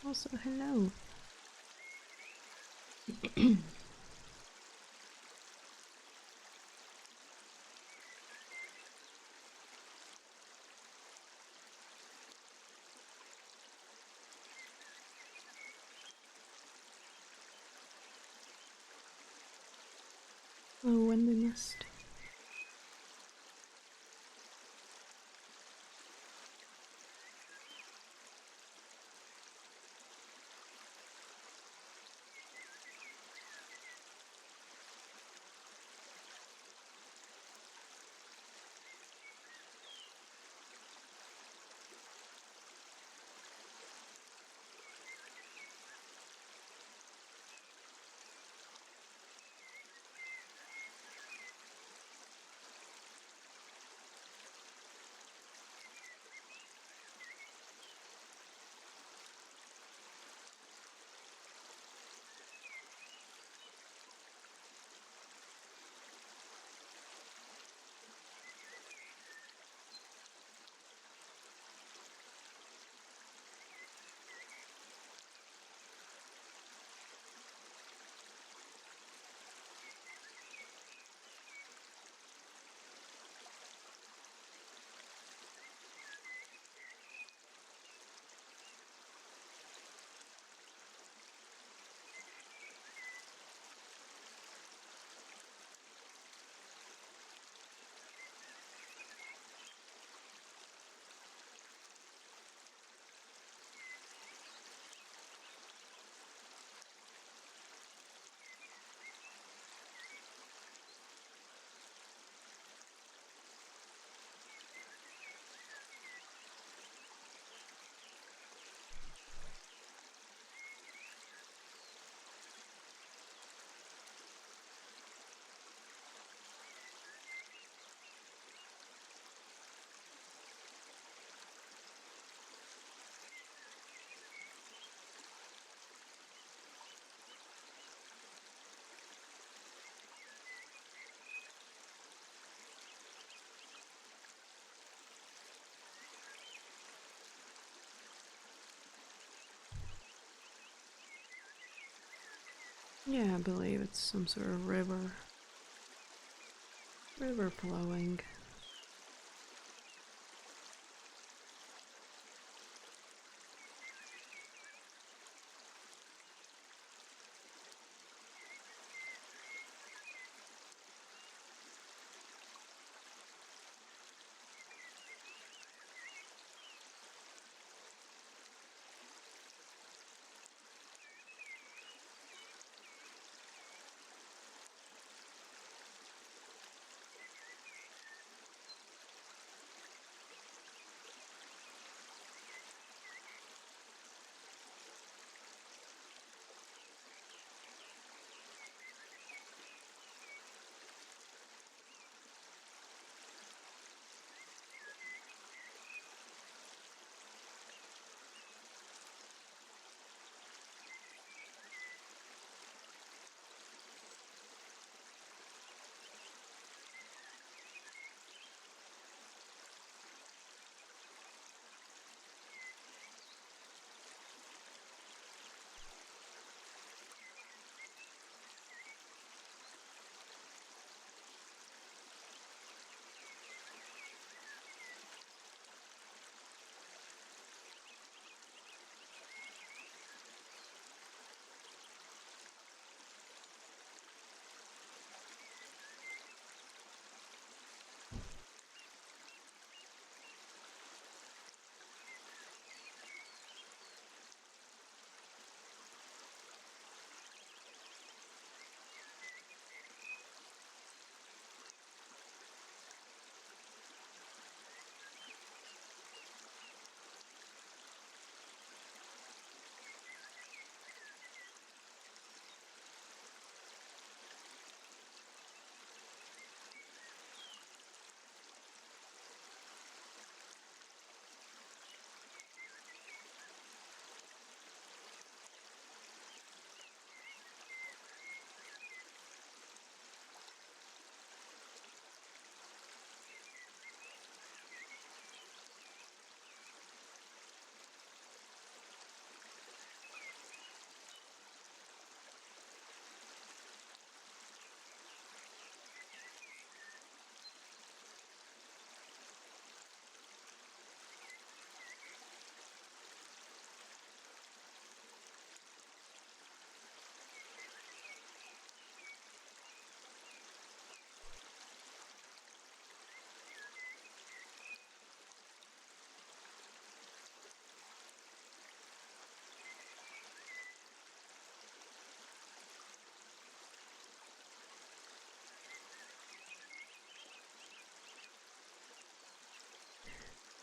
Also, hello. Oh, when we must. Yeah, I believe it's some sort of river. River flowing.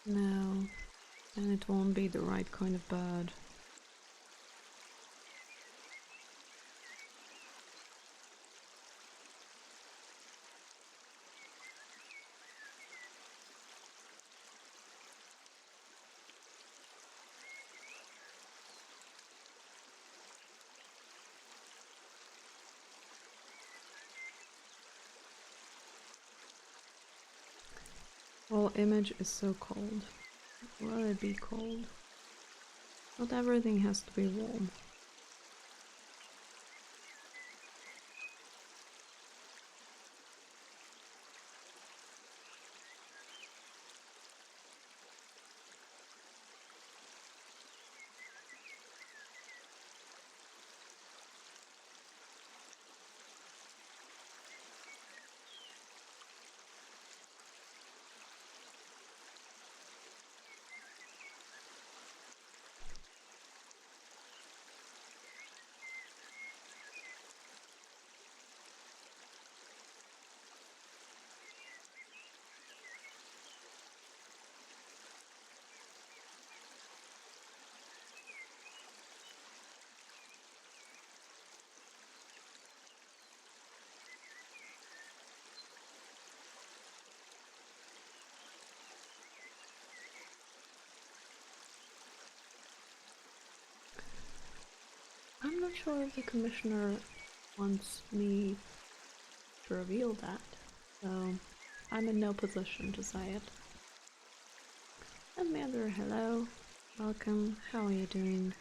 No, and it won't be the right kind of bird. Well, image is so cold. Will it be cold? Not everything has to be warm. I'm not sure if the commissioner wants me to reveal that, so I'm in no position to say it. Amanda, hello. Welcome. How are you doing?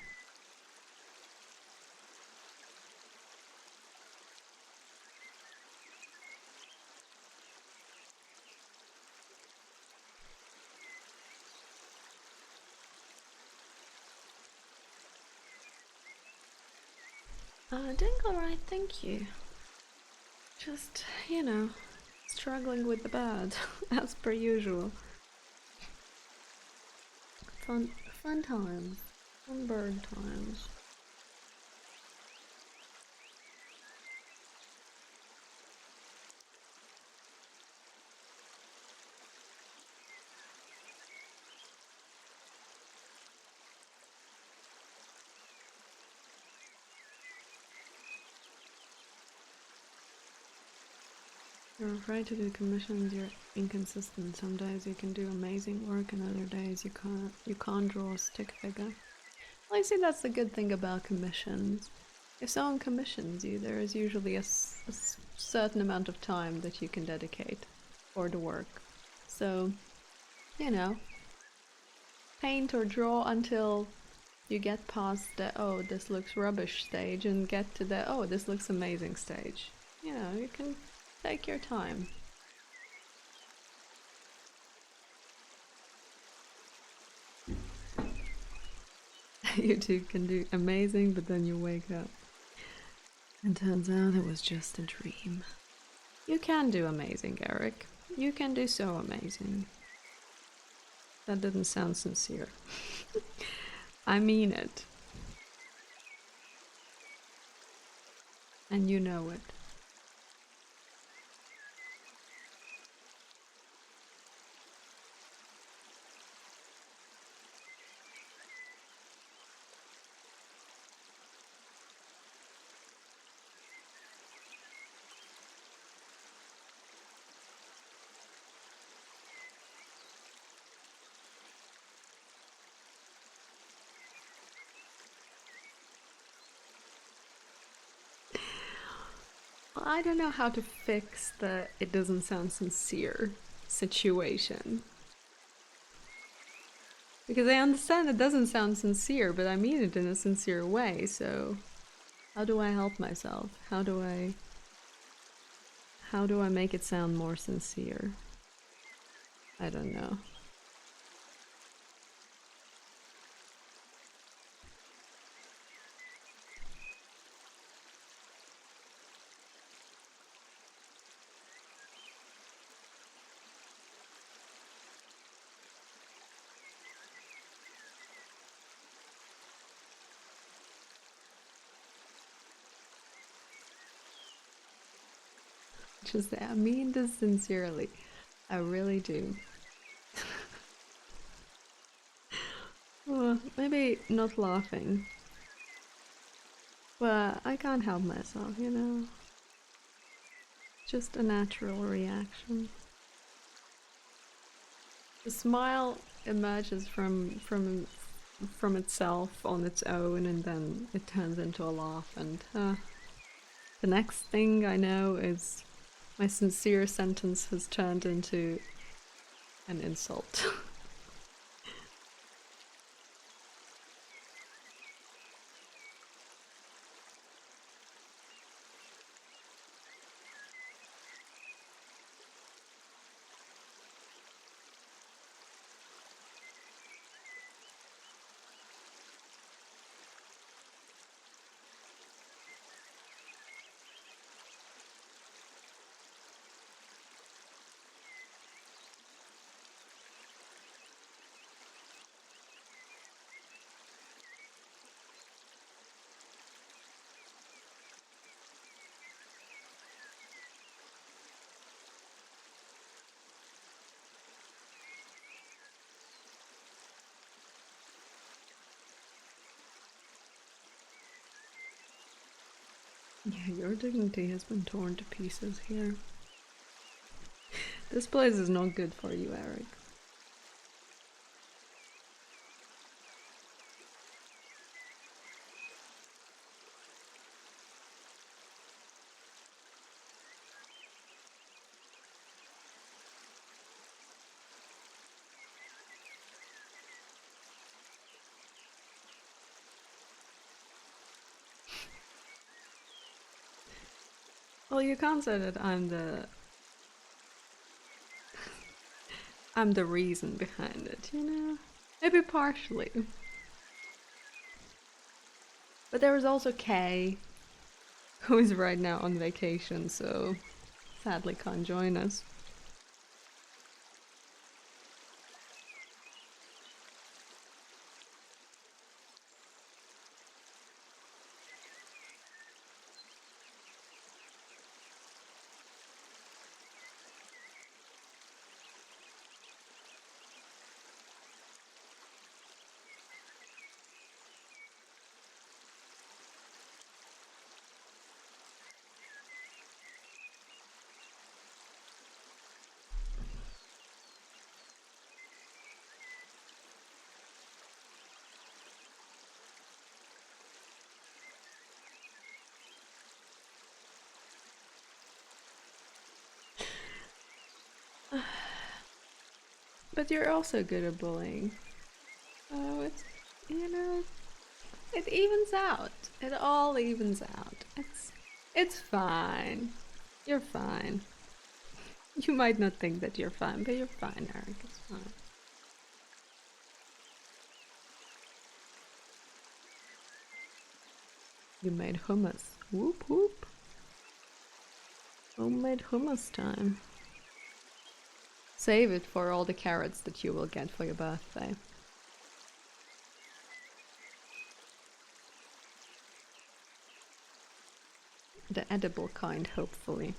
Doing alright, thank you. Just, you know, struggling with the bird, as per usual. Fun times. Fun bird times. You're afraid to do commissions, you're inconsistent. Some days you can do amazing work and other days you can't draw a stick figure. Well, I see that's the good thing about commissions. If someone commissions you, there is usually a certain amount of time that you can dedicate for the work. So, you know, paint or draw until you get past the oh, this looks rubbish stage and get to the oh, this looks amazing stage. You know, you can take your time. You two can do amazing, but then you wake up. And turns out it was just a dream. You can do amazing, Eric. You can do so amazing. That didn't sound sincere. I mean it. And you know it. Well, I don't know how to fix the it doesn't sound sincere situation. Because I understand it doesn't sound sincere, but I mean it in a sincere way, so how do I help myself? How do I make it sound more sincere? I don't know. Just I mean this sincerely. I really do. maybe not laughing. But I can't help myself, you know? Just a natural reaction. The smile emerges from itself on its own, and then it turns into a laugh, and the next thing I know is my sincere sentence has turned into an insult. Yeah, your dignity has been torn to pieces here. This place is not good for you, Eric. Well, you can't say that I'm the reason behind it, you know? Maybe partially. But there is also Kay, who is right now on vacation, so sadly can't join us. But you're also good at bullying. Oh, it's, you know, it evens out. It all evens out. It's fine. You're fine. You might not think that you're fine, but you're fine, Eric. It's fine. You made hummus. Whoop whoop. Homemade hummus time. Save it for all the carrots that you will get for your birthday. The edible kind, hopefully.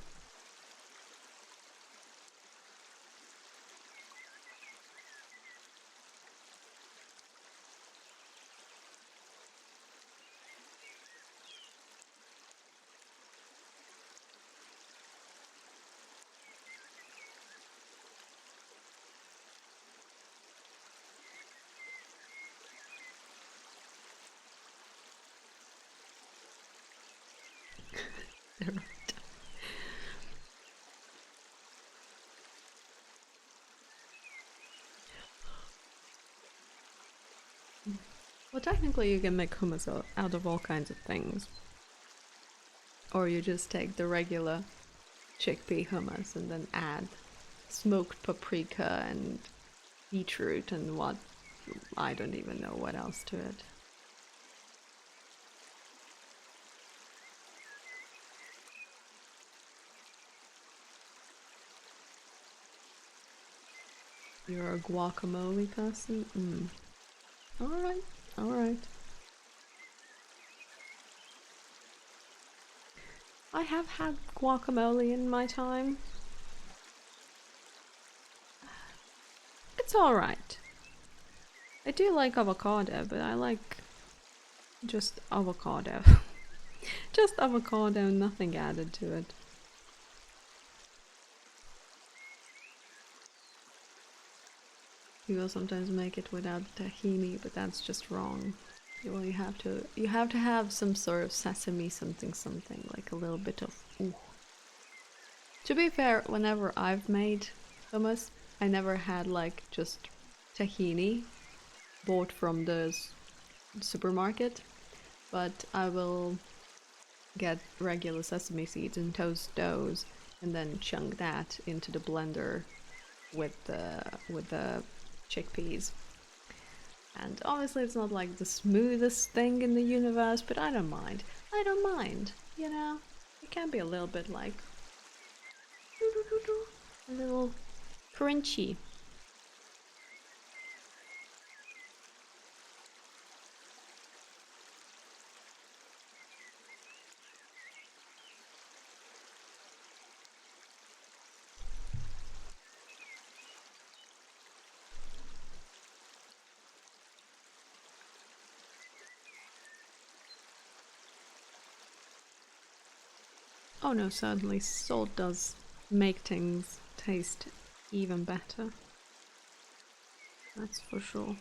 Right. Well, technically you can make hummus out of all kinds of things. Or you just take the regular chickpea hummus and then add smoked paprika and beetroot and what, I don't even know what else to it. You're a guacamole person? Alright, alright. I have had guacamole in my time. It's alright. I do like avocado, but I like just avocado. Just avocado, nothing added to it. People sometimes make it without tahini, but that's just wrong. You have to have some sort of sesame something something, like a little bit of ooh. To be fair, whenever I've made hummus, I never had like just tahini bought from the supermarket, but I will get regular sesame seeds and toast those and then chunk that into the blender with the chickpeas. And obviously it's not like the smoothest thing in the universe, but I don't mind. I don't mind, you know? It can be a little bit like a little crunchy. Oh no, certainly salt does make things taste even better. That's for sure.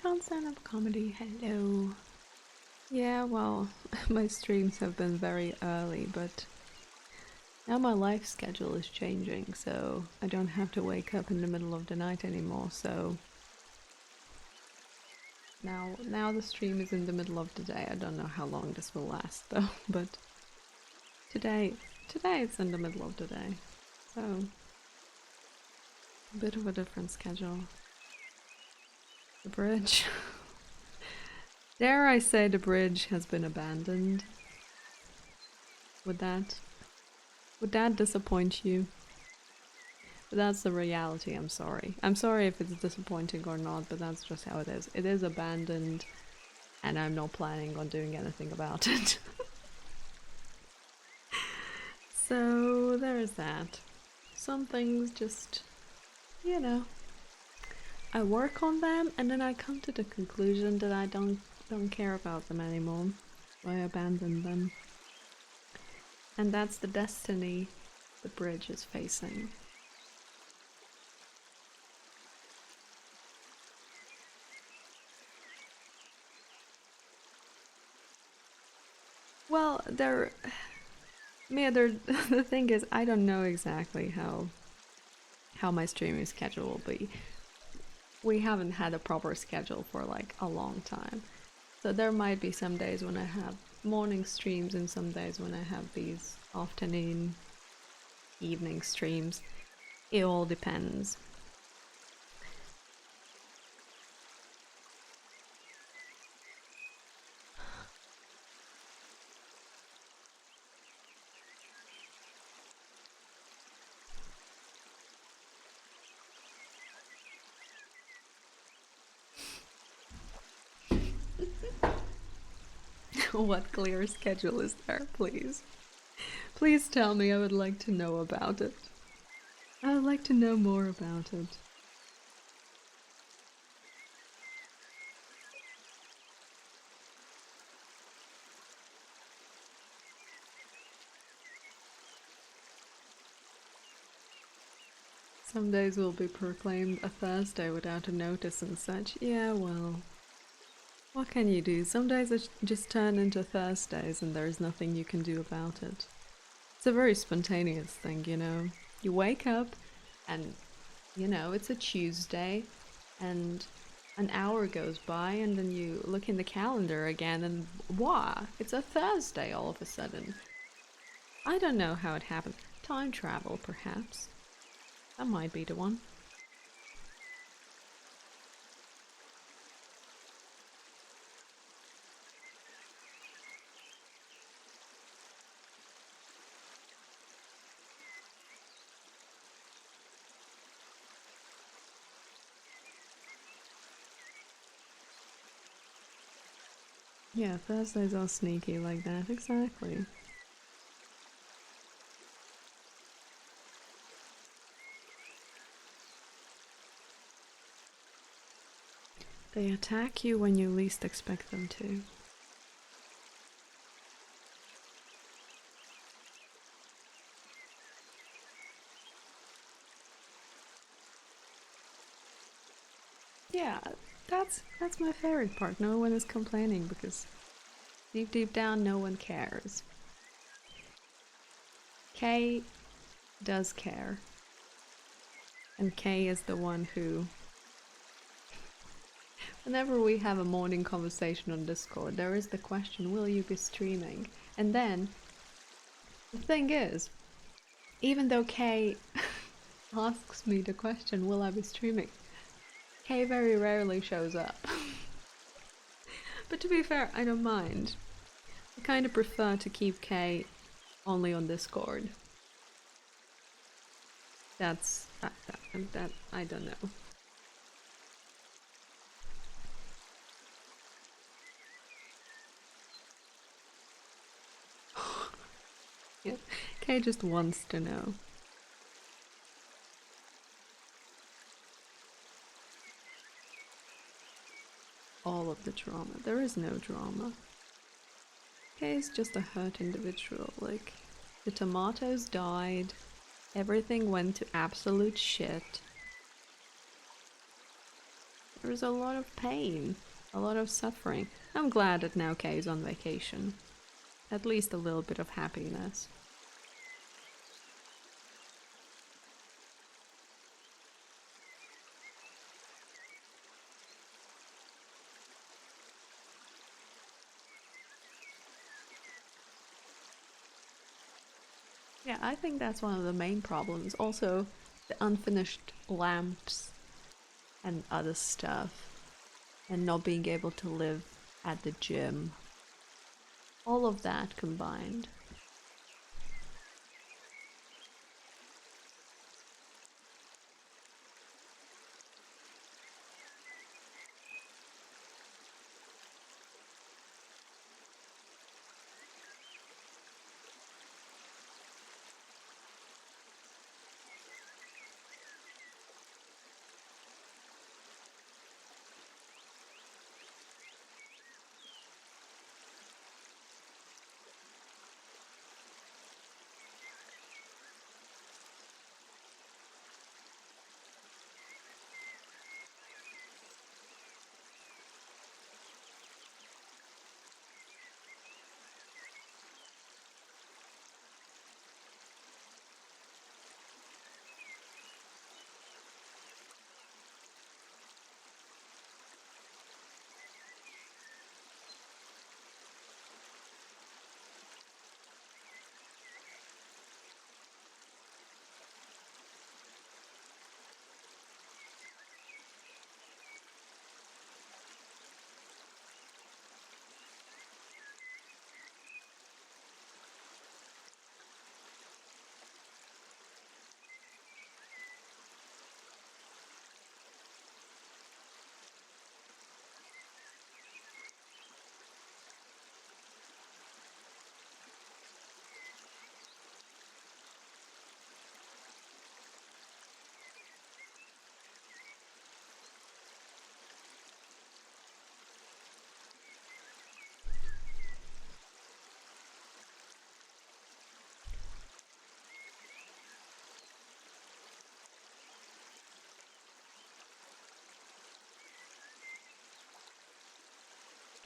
Can't stand up comedy, hello. Yeah, well, my streams have been very early, but now my life schedule is changing, so I don't have to wake up in the middle of the night anymore, so Now the stream is in the middle of the day. I don't know how long this will last though, but today today it's in the middle of the day. So a bit of a different schedule. The bridge. Dare I say the bridge has been abandoned? Would that disappoint you? But that's the reality, I'm sorry. I'm sorry if it's disappointing or not, but that's just how it is. It is abandoned, and I'm not planning on doing anything about it. So there is that. Some things just, you know, I work on them and then I come to the conclusion that I don't care about them anymore. So I abandon them. And that's the destiny the bridge is facing. Well, the thing is, I don't know exactly how my streaming schedule will be. We haven't had a proper schedule for like a long time. So there might be some days when I have morning streams and some days when I have these afternoon, evening streams. It all depends. What clear schedule is there, please? Please tell me, I would like to know about it. I would like to know more about it. Some days will be proclaimed a Thursday without a notice and such. Yeah, well, what can you do? Some days it just turn into Thursdays and there's nothing you can do about it. It's a very spontaneous thing, you know. You wake up and, you know, it's a Tuesday and an hour goes by and then you look in the calendar again and wow, it's a Thursday all of a sudden. I don't know how it happened. Time travel, perhaps. That might be the one. Yeah, Thursdays are sneaky like that, exactly. They attack you when you least expect them to. Yeah, that's my favorite part. No one is complaining because deep down no one cares. Kay does care. And Kay is the one who, whenever we have a morning conversation on Discord, there is the question, will you be streaming? And then, the thing is, even though Kay asks me the question, will I be streaming? Kay very rarely shows up. But to be fair, I don't mind. I kind of prefer to keep Kay only on Discord. That's that I don't know. Yeah, Kay just wants to know. All of the drama. There is no drama. Kay is just a hurt individual. Like, the tomatoes died. Everything went to absolute shit. There was a lot of pain. A lot of suffering. I'm glad that now Kay is on vacation. At least a little bit of happiness. Yeah, I think that's one of the main problems. Also, the unfinished lamps and other stuff, and not being able to live at the gym. All of that combined.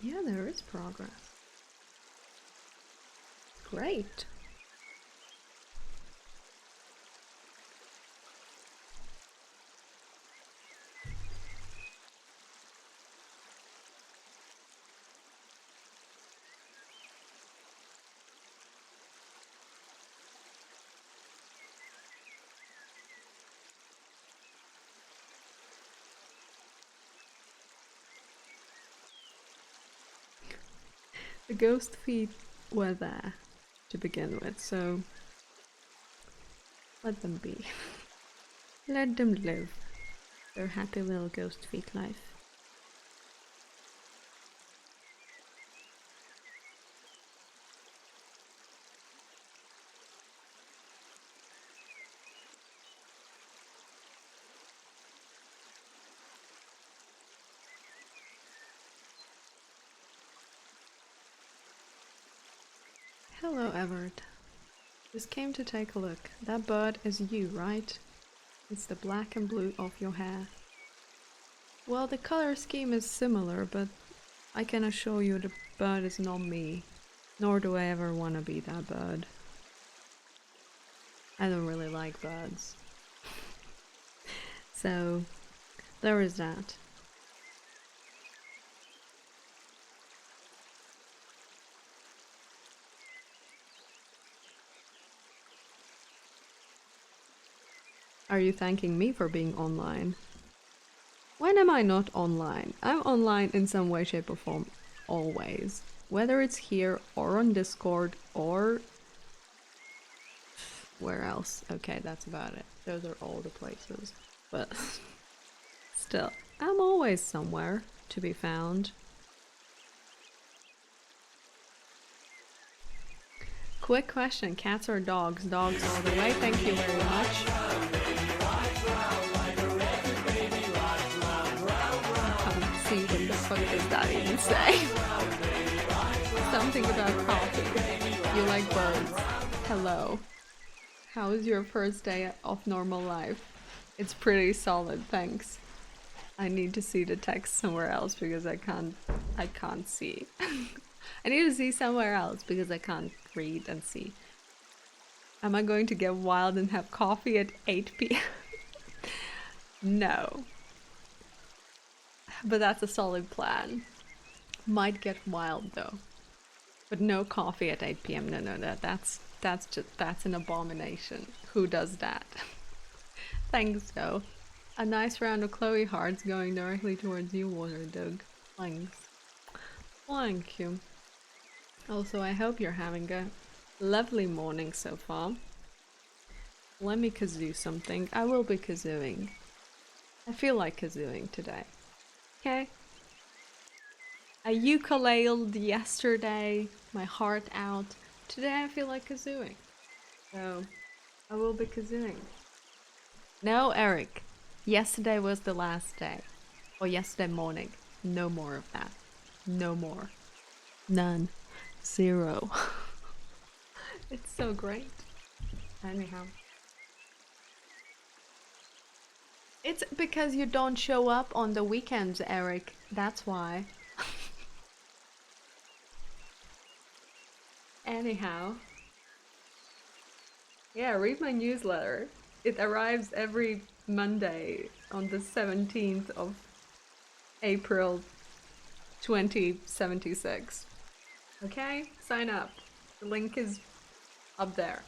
Yeah, there is progress. Great. The ghost feet were there to begin with, so let them be. Let them live their happy little ghost feet life. Hello, Everett. Just came to take a look. That bird is you, right? It's the black and blue of your hair. Well, the color scheme is similar, but I can assure you the bird is not me. Nor do I ever want to be that bird. I don't really like birds. So, there is that. Are you thanking me for being online? When am I not online? I'm online in some way, shape, or form, always. Whether it's here, or on Discord, or... where else? Okay, that's about it. Those are all the places. But still, I'm always somewhere to be found. Quick question, cats or dogs? Dogs all the way, thank you very much. I can't see what the fuck does that even say. Something about coffee. You like birds. Hello. How is your first day of normal life? It's pretty solid, thanks. I need to see the text somewhere else because I can't see. I need to see somewhere else because I can't read and see. Am I going to get wild and have coffee at 8 p.m.? No. But that's a solid plan. Might get wild though. But no coffee at 8 p.m. No, that's that's an abomination. Who does that? Thanks though. A nice round of Chloe hearts going directly towards you, Water Dog. Thanks. Thank you. Also, I hope you're having a lovely morning so far. Let me kazoo something. I will be kazooing. I feel like kazooing today. Okay? I ukuleled yesterday, my heart out. Today I feel like kazooing. So, I will be kazooing. No, Eric. Yesterday was the last day. Or yesterday morning. No more of that. No more. None. Zero. It's so great. Anyhow. It's because you don't show up on the weekends, Eric. That's why. Anyhow. Yeah, read my newsletter. It arrives every Monday on the 17th of April 2076. Okay? Sign up. The link is up there.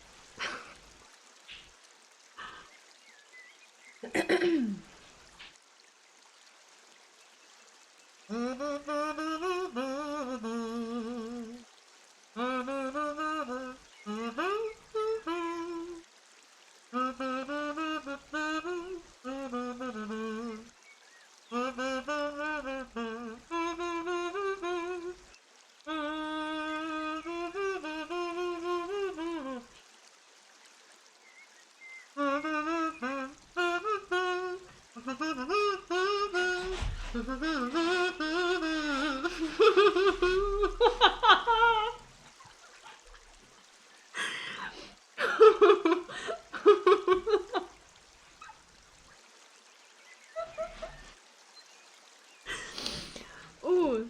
Ooh.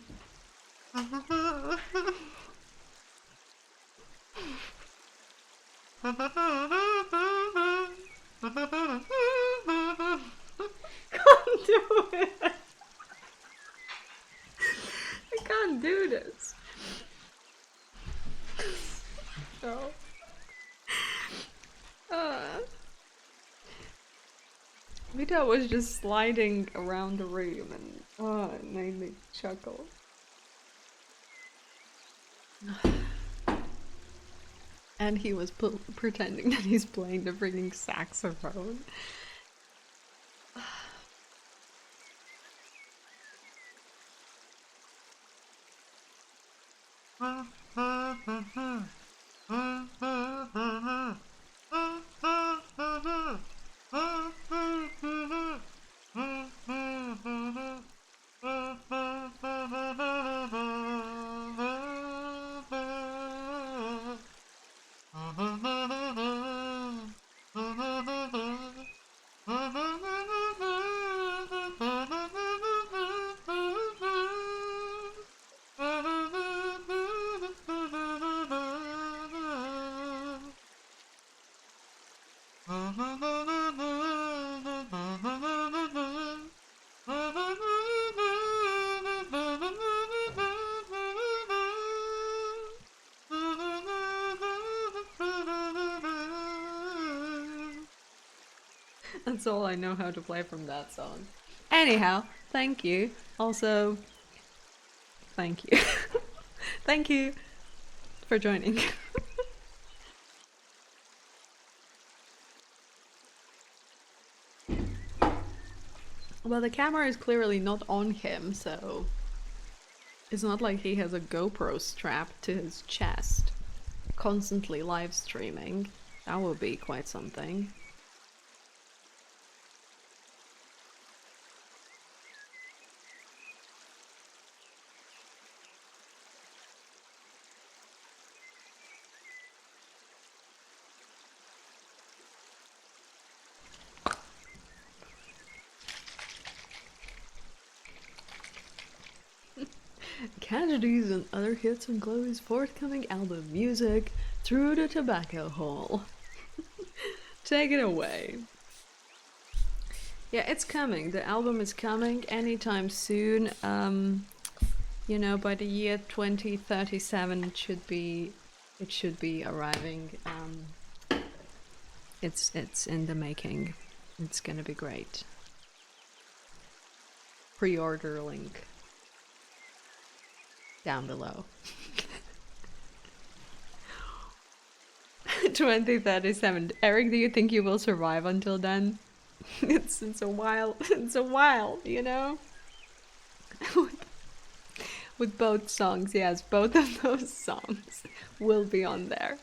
Can't do it. I can't do this. No. Vita was just sliding around the room and it made me chuckle. And he was pretending that he's playing the freaking saxophone. That's all I know how to play from that song. Anyhow, thank you. Also, thank you. Thank you for joining. Well, the camera is clearly not on him, so it's not like he has a GoPro strapped to his chest, constantly live streaming. That would be quite something. Casualties and other hits on Chloe's forthcoming album music through the tobacco hole. Take it away. Yeah, it's coming. The album is coming anytime soon. You know, by the year 2037 it should be It should be arriving. It's in the making. It's gonna be great. Pre-order link down below. 2037. Eric, do you think you will survive until then? It's a while. It's a while, you know. With both songs, yes, both of those songs will be on there.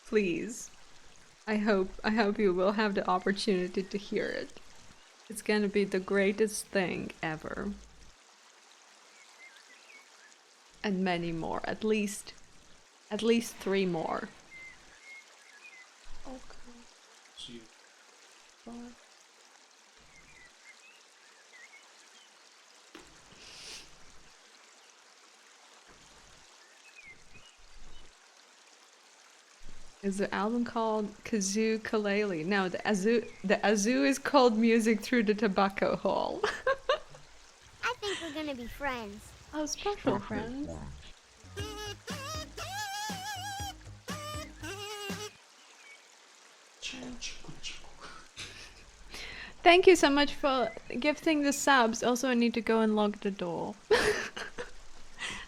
Please. I hope you will have the opportunity to hear it. It's gonna be the greatest thing ever. And many more. At least 3 more. Okay.
See you.
Bye. Is the album called Kazoo Kalele? No, the Azoo is called Music Through the Tobacco Hole.
I think we're gonna be friends.
Oh, special friends. Thank you so much for gifting the subs. Also, I need to go and lock the door.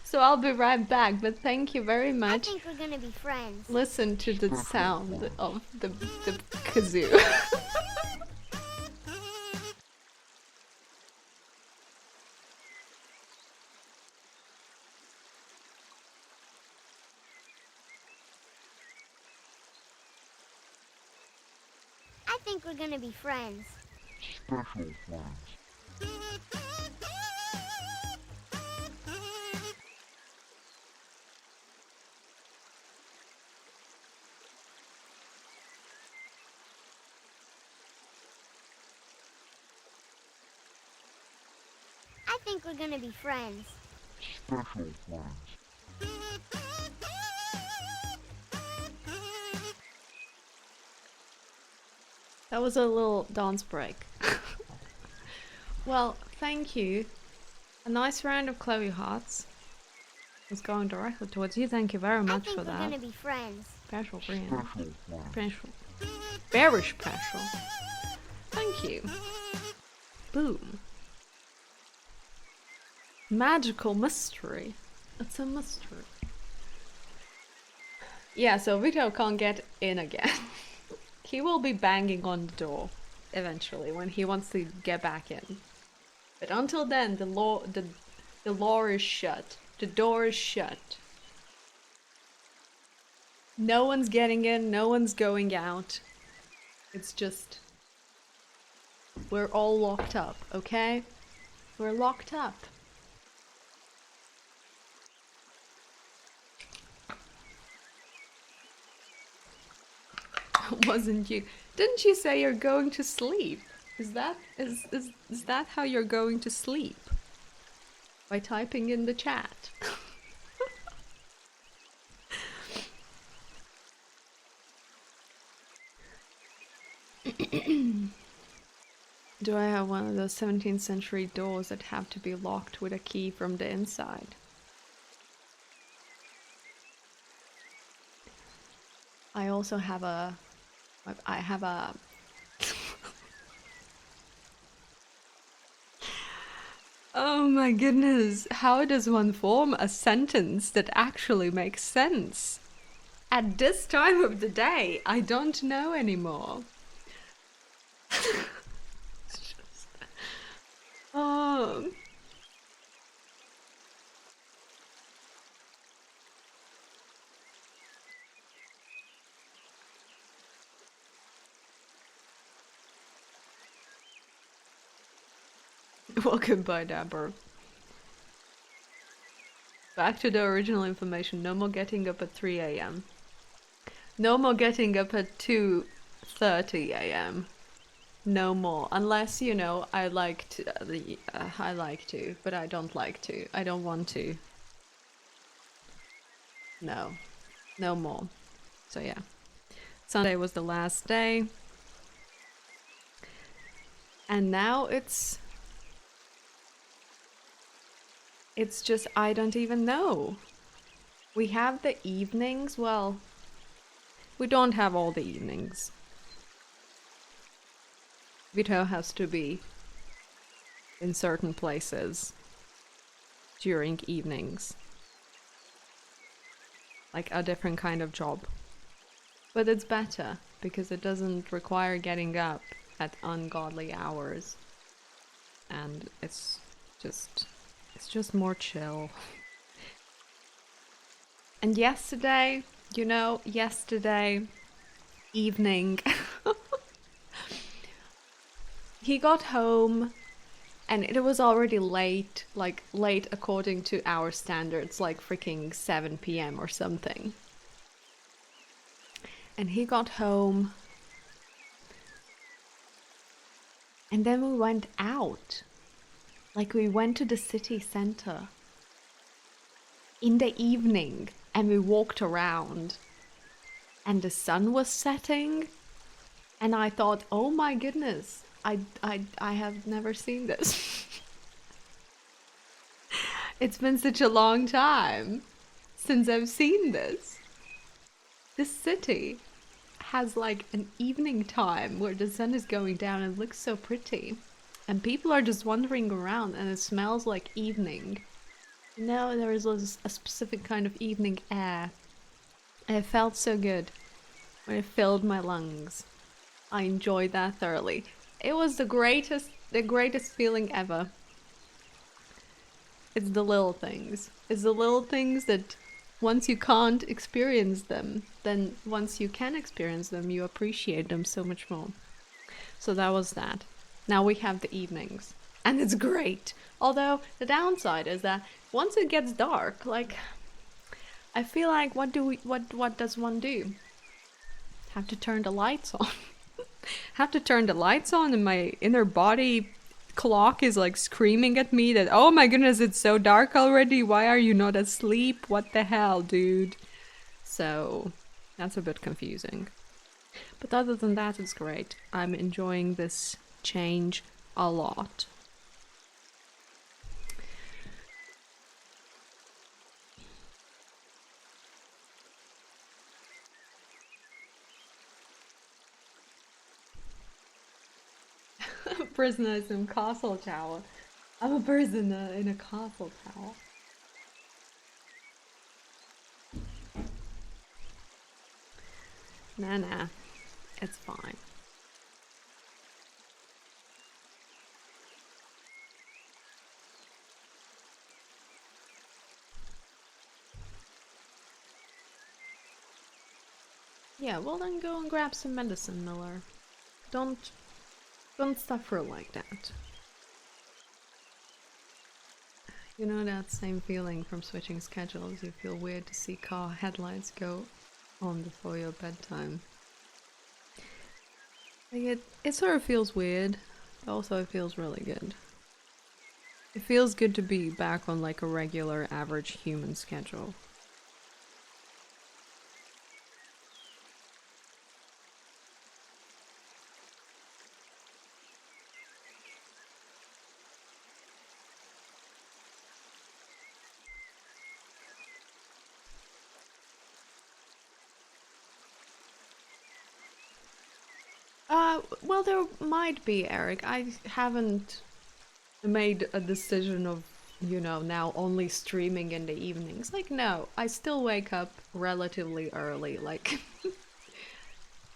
So I'll be right back, but thank you very much.
I think we're gonna be friends.
Listen to the sound of the kazoo.
I think we're gonna be friends.
Special friends.
I think we're gonna be friends.
Special friends.
That was a little dance break. Well, thank you. A nice round of Chloe hearts. It's going directly towards you. Thank you very much for that.
I think we're gonna be friends.
Special friend.
Special friends.
Special. Very special. Thank you. Boom. Magical mystery. It's a mystery. Yeah, so Vito can't get in again. He will be banging on the door eventually when he wants to get back in. But until then, the door is shut. The door is shut. No one's getting in, no one's going out. It's just... we're all locked up, okay? We're locked up. Wasn't you? Didn't you say you're going to sleep? Is that how you're going to sleep? By typing in the chat. Do I have one of those 17th century doors that have to be locked with a key from the inside? I also have a... I have a... Oh my goodness, how does one form a sentence that actually makes sense? At this time of the day, I don't know anymore. Oh. Welcome by Dabber. Back to the original information. No more getting up at 3 a.m. No more getting up at 2:30 a.m. No more. Unless, you know, I like to, I like to, but I don't like to. I don't want to. No. No more. So yeah. Sunday was the last day. And now it's just, I don't even know. We have the evenings. Well, we don't have all the evenings. Vito has to be in certain places during evenings. Like a different kind of job. But it's better because it doesn't require getting up at ungodly hours. And it's just more chill. And yesterday, yesterday evening, he got home and it was already late, like late according to our standards, like freaking 7 p.m. or something. And he got home and then we went out. Like we went to the city center in the evening and we walked around and the sun was setting and I thought, oh my goodness, I have never seen this. It's been such a long time since I've seen this. This city has like an evening time where the sun is going down and it looks so pretty. And people are just wandering around and it smells like evening. There is a specific kind of evening air. And it felt so good when it filled my lungs. I enjoyed that thoroughly. It was the greatest feeling ever. It's the little things. It's the little things that once you can't experience them, then once you can experience them, you appreciate them so much more. So that was that. Now we have the evenings. And it's great. Although the downside is that once it gets dark, like I feel like what does one do? Have to turn the lights on. Have to turn the lights on and my inner body clock is like screaming at me that, oh my goodness, it's so dark already. Why are you not asleep? What the hell, dude? So that's a bit confusing. But other than that, it's great. I'm enjoying this change a lot. Prisoner in a castle tower. I'm a prisoner in a castle tower. Nah, it's fine. Yeah, well then go and grab some medicine, Miller. Don't suffer like that. You know that same feeling from switching schedules? You feel weird to see car headlights go on before your bedtime. Like it sort of feels weird, but also it feels really good. It feels good to be back on like a regular average human schedule. Well, there might be, Eric. I haven't made a decision of, now only streaming in the evenings. Like, no, I still wake up relatively early. Like,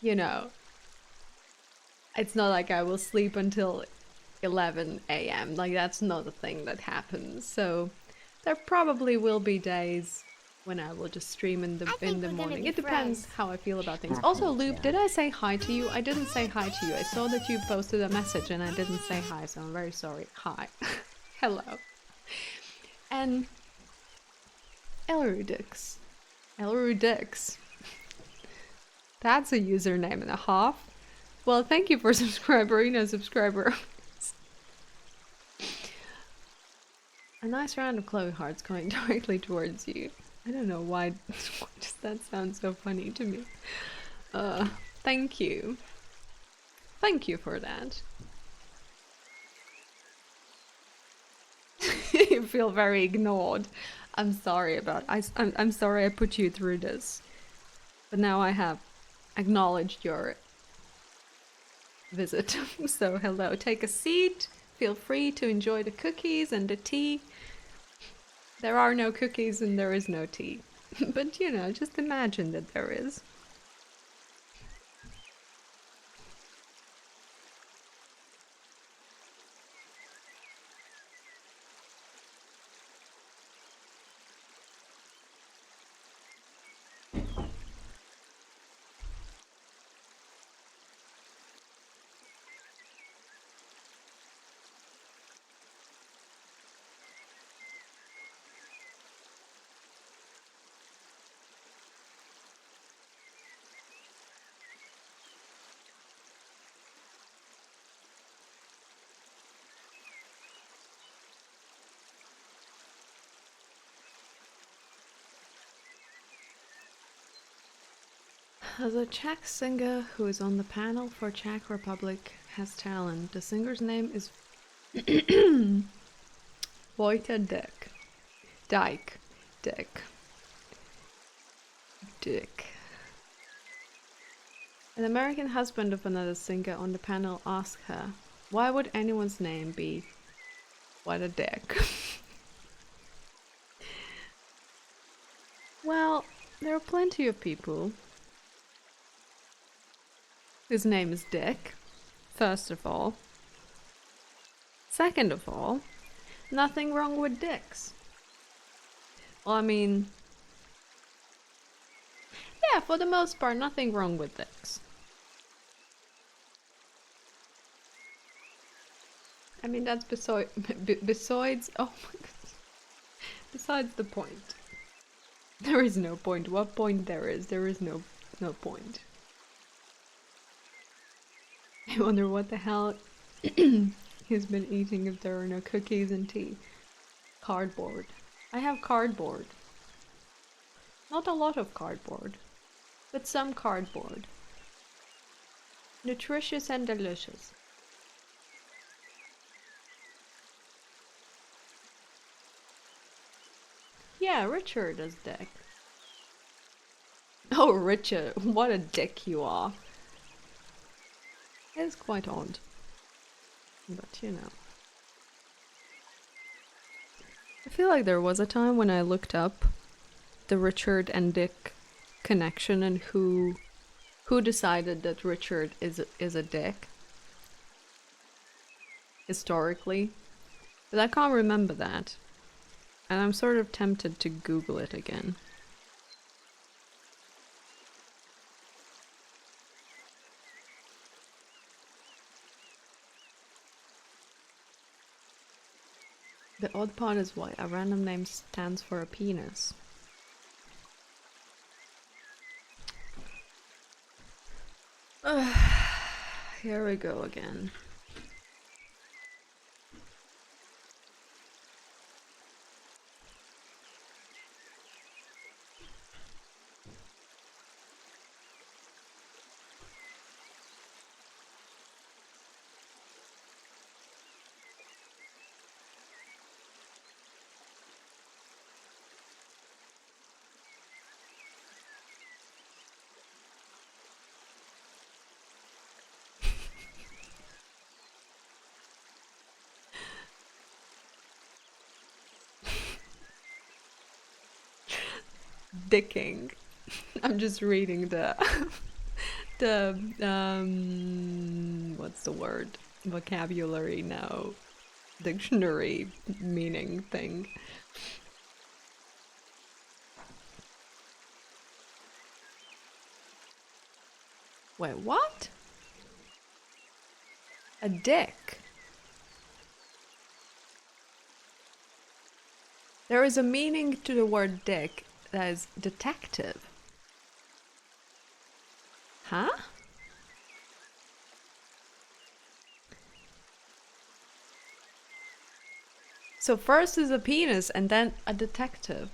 it's not like I will sleep until 11 a.m. Like, that's not a thing that happens. So, there probably will be days when I will just stream in the morning. It depends how I feel about things. Also, Loop, did I say hi to you? I didn't say hi to you. I saw that you posted a message and I didn't say hi, so I'm very sorry. Hi. Hello. And Elrudix. That's a username and a half. Well, thank you for subscriber. A nice round of Chloe hearts going directly towards you. I don't know why does that sound so funny to me. Thank you. Thank you for that. You feel very ignored. I'm sorry I'm sorry I put you through this. But now I have acknowledged your visit. So hello, take a seat. Feel free to enjoy the cookies and the tea. There are no cookies and there is no tea. But you know, just imagine that there is. The Czech singer who is on the panel for Czech Republic has talent. The singer's name is Vojta Dick. Dyke. Dick. Dick. An American husband of another singer on the panel asked her, why would anyone's name be What a Dick? Well, there are plenty of people whose name is Dick, first of all. Second of all, nothing wrong with dicks. Well, I mean, yeah, for the most part, nothing wrong with dicks. I mean, that's besides, oh my god, besides the point. There is no point. What point there is no point. I wonder what the hell he's been eating if there are no cookies and tea. Cardboard. I have cardboard. Not a lot of cardboard, but some cardboard. Nutritious and delicious. Yeah, Richard is dick. Oh, Richard, what a dick you are. It's quite odd. But you know. I feel like there was a time when I looked up the Richard and Dick connection and who decided that Richard is a dick historically. But I can't remember that. And I'm sort of tempted to Google it again. The odd part is why a random name stands for a penis. Here we go again. Dicking. I'm just reading the what's the word? Vocabulary now. Dictionary meaning thing. Wait, what? A dick. There is a meaning to the word dick that is detective. Huh? So first is a penis and then a detective.